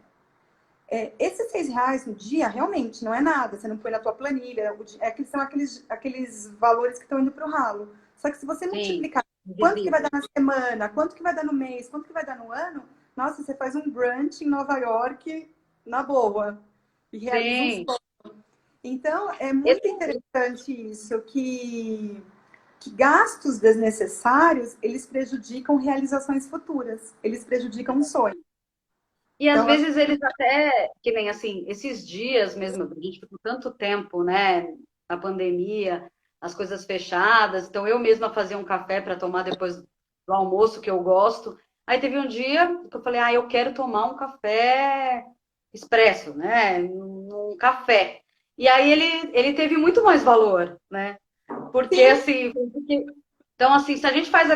S2: Esses R$ 6 no dia, realmente, não é nada. Você não põe na tua planilha. São aqueles valores que estão indo para o ralo. Só que se você
S1: Sim,
S2: multiplicar quanto que vai dar na semana, quanto que vai dar no mês, quanto que vai dar no ano, nossa, você faz um brunch em Nova York na boa. E realiza um
S1: sim.
S2: sonho. Então, é muito
S1: Esse,
S2: interessante isso, que gastos desnecessários, eles prejudicam realizações futuras. Eles prejudicam sonhos.
S1: e às
S2: Então,
S1: vezes eles até, que nem assim, esses dias mesmo, a gente ficou tanto tempo, né, na pandemia, as coisas fechadas, então eu mesma fazia um café para tomar depois do almoço, que eu gosto. Aí teve um dia que eu falei, eu quero tomar um café expresso, né, um café. E aí ele teve muito mais valor, né? Porque
S2: sim,
S1: assim, então, assim, se a gente faz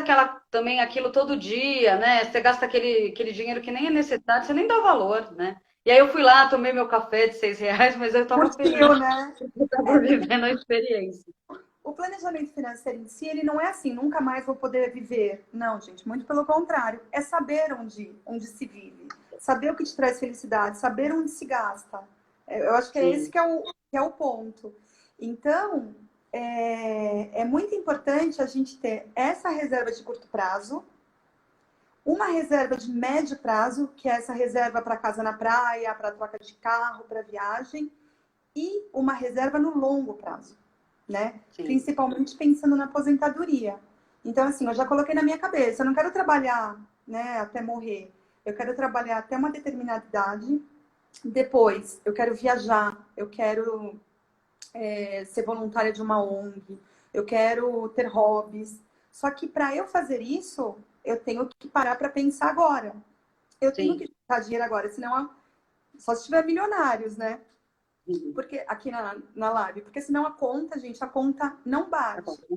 S1: também aquilo todo dia, né? Você gasta aquele dinheiro que nem é necessário, você nem dá valor, né? E aí eu fui lá, tomei meu café de R$ 6, mas eu estava
S2: curtiu,
S1: feliz
S2: né?
S1: porque eu estava vivendo a experiência.
S2: O planejamento financeiro em si, ele não é assim, nunca mais vou poder viver. Não, gente, muito pelo contrário. É saber onde se vive, saber o que te traz felicidade, saber onde se gasta. Eu acho que é esse
S1: Sim,
S2: que é o ponto. Então, é muito importante a gente ter essa reserva de curto prazo, uma reserva de médio prazo, que é essa reserva para casa na praia, para troca de carro, para viagem, e uma reserva no longo prazo, né?
S1: sim,
S2: Principalmente pensando na aposentadoria. Então, assim, eu já coloquei na minha cabeça, eu não quero trabalhar, né, até morrer. Eu quero trabalhar até uma determinada idade. Depois, eu quero viajar, eu quero ser voluntária de uma ONG, eu quero ter hobbies. Só que para eu fazer isso, eu tenho que parar para pensar agora. Eu tenho
S1: sim.
S2: que juntar dinheiro agora, senão só se tiver milionários, né?
S1: Uhum.
S2: Porque aqui na live, porque senão a conta, gente, a conta não
S1: Tá bom,
S2: bate.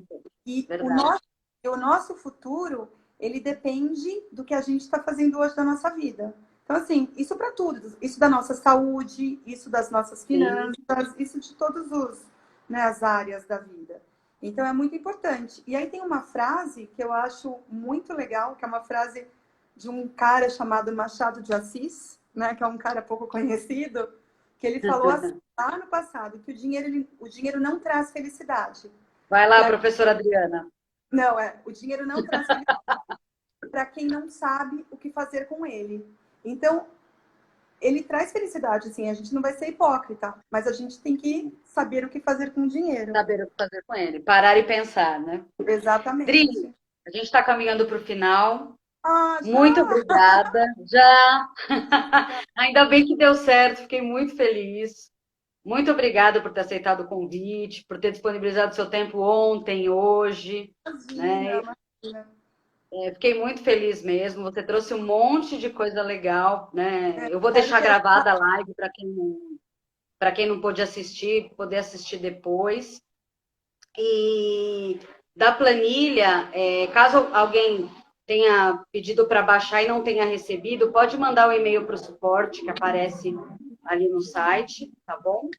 S2: E
S1: verdade.
S2: o nosso futuro, ele depende do que a gente está fazendo hoje da nossa vida. Então, assim, isso para tudo, isso da nossa saúde, isso das nossas
S1: Sim.
S2: finanças, isso de todas né, as áreas da vida. Então, é muito importante. E aí tem uma frase que eu acho muito legal, que é uma frase de um cara chamado Machado de Assis, né, que é um cara pouco conhecido, que ele falou assim, lá no passado, que o dinheiro não traz felicidade.
S1: Vai lá, professora Adriana.
S2: Não, o dinheiro não traz felicidade para quem não sabe o que fazer com ele. Então, ele traz felicidade, sim, a gente não vai ser hipócrita, mas a gente tem que saber o que fazer com o dinheiro.
S1: Saber o que fazer com ele. Parar e pensar, né? Dri,
S2: Exatamente.
S1: a gente está caminhando para o final.
S2: Ah,
S1: Muito
S2: já!
S1: obrigada. Já. Ainda bem que deu certo, fiquei muito feliz. Muito obrigada por ter aceitado o convite, por ter disponibilizado seu tempo ontem, hoje,
S2: Imagina,
S1: né?
S2: imagina.
S1: Fiquei muito feliz mesmo. Você trouxe um monte de coisa legal, né? Eu vou
S2: Espero
S1: deixar
S2: que
S1: gravada a live para quem não pôde assistir, poder assistir depois. E da planilha, caso alguém tenha pedido para baixar e não tenha recebido, pode mandar o e-mail para o suporte que aparece ali no site, tá bom?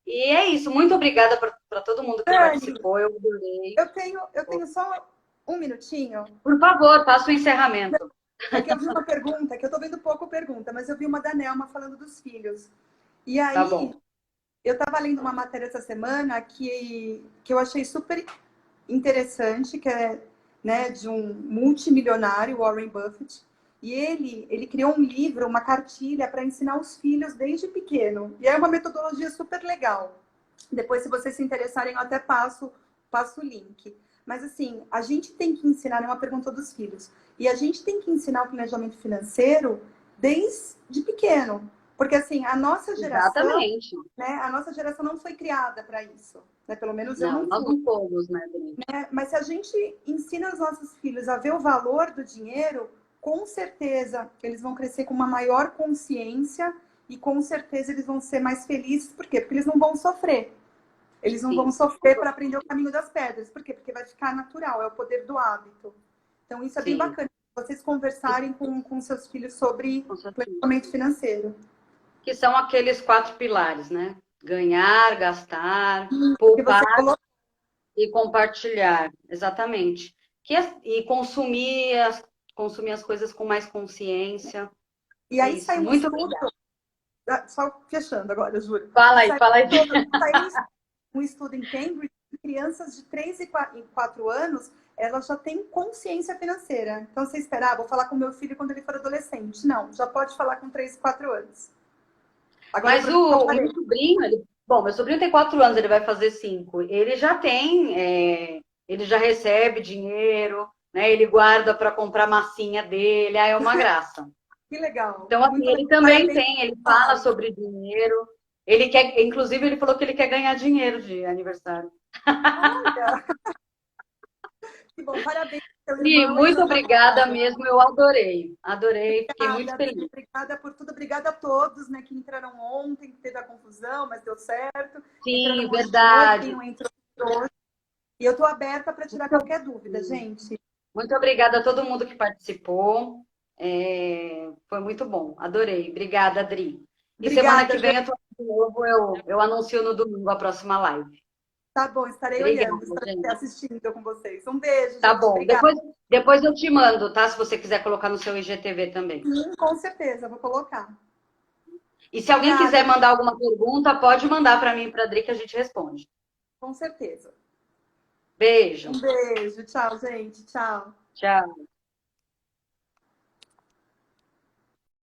S1: E é isso. Muito obrigada para todo mundo que
S2: Dani,
S1: participou. Eu adorei.
S2: eu tenho só um minutinho.
S1: Por favor, faça o encerramento.
S2: É que eu vi uma pergunta, que eu tô vendo pouco pergunta, mas eu vi uma da Nelma falando dos filhos. E
S1: Tá bom.
S2: aí, eu estava lendo uma matéria essa semana que eu achei super interessante, que é, né, de um multimilionário, Warren Buffett. E ele criou um livro, uma cartilha para ensinar os filhos desde pequeno. E é uma metodologia super legal. Depois, se vocês se interessarem, eu até passo o link. Mas assim, a gente tem que ensinar, é uma pergunta dos filhos, e a gente tem que ensinar o planejamento financeiro desde pequeno. Porque assim,
S1: Exatamente.
S2: a nossa geração não foi criada para isso. Né? Pelo menos eu
S1: Não,
S2: não
S1: nós
S2: fui.
S1: não fomos, né, Dani?
S2: Né? Mas se a gente ensina os nossos filhos a ver o valor do dinheiro, com certeza eles vão crescer com uma maior consciência e com certeza eles vão ser mais felizes. Por quê? Porque eles não vão sofrer. Eles não vão
S1: Sim,
S2: sofrer para aprender o caminho das pedras. Por quê? Porque vai ficar natural, é o poder do hábito. Então, isso é bem
S1: sim,
S2: bacana, vocês conversarem com seus filhos sobre
S1: com certeza.
S2: planejamento financeiro.
S1: Que são aqueles 4 pilares, né? Ganhar, gastar,
S2: Que você
S1: poupar
S2: colocou.
S1: e compartilhar. Exatamente. E consumir as coisas com mais consciência.
S2: E
S1: É
S2: aí
S1: isso.
S2: saiu um
S1: Muito
S2: estudo,
S1: obrigada.
S2: só fechando agora, eu juro.
S1: Fala aí,
S2: Saiu
S1: fala aí.
S2: um estudo em Cambridge, que crianças de 3 e 4 anos, elas já têm consciência financeira. Então, você esperar, vou falar com meu filho quando ele for adolescente. Não, já pode falar com 3 e 4 anos. Agora,
S1: Mas
S2: aproveita que eu
S1: o
S2: falei.
S1: meu sobrinho, bom, meu sobrinho tem 4 anos, ele vai fazer 5. Ele já tem, ele já recebe dinheiro, né? Ele guarda para comprar massinha dele, aí é uma graça.
S2: Que legal.
S1: Então, assim,
S2: Muito
S1: ele
S2: legal.
S1: também
S2: Parabéns,
S1: tem, ele fala
S2: pai.
S1: sobre dinheiro. Ele quer, inclusive, ele falou que ele quer ganhar dinheiro de aniversário.
S2: Olha, que bom. Parabéns ao seu
S1: E
S2: irmão e
S1: muito
S2: pela sua
S1: obrigada
S2: namorada.
S1: mesmo, eu adorei. Adorei, fiquei muito
S2: Obrigada, Adri.
S1: feliz.
S2: Obrigada por tudo. Obrigada a todos, né, que entraram ontem, que teve a confusão, mas deu certo.
S1: Sim,
S2: Entraram hoje de novo, quem
S1: verdade.
S2: não entrou hoje. E eu estou aberta para tirar qualquer dúvida, gente.
S1: Muito obrigada a todo mundo que participou. Foi muito bom, adorei. Obrigada, Adri. E semana
S2: Obrigada,
S1: que vem eu
S2: gente.
S1: tô aqui de novo, eu anuncio no domingo a próxima live.
S2: Tá bom, estarei
S1: Obrigada,
S2: olhando, estarei
S1: gente.
S2: assistindo com vocês. Um beijo,
S1: Tá
S2: gente.
S1: bom.
S2: Obrigada.
S1: Depois eu te mando, tá? Se você quiser colocar no seu IGTV também.
S2: Sim, com certeza, vou colocar.
S1: E se alguém quiser
S2: Obrigada,
S1: mandar alguma pergunta, pode mandar para mim e para a Adri que a gente responde.
S2: com certeza.
S1: Beijo.
S2: Um beijo. Tchau, gente. Tchau.
S1: Tchau.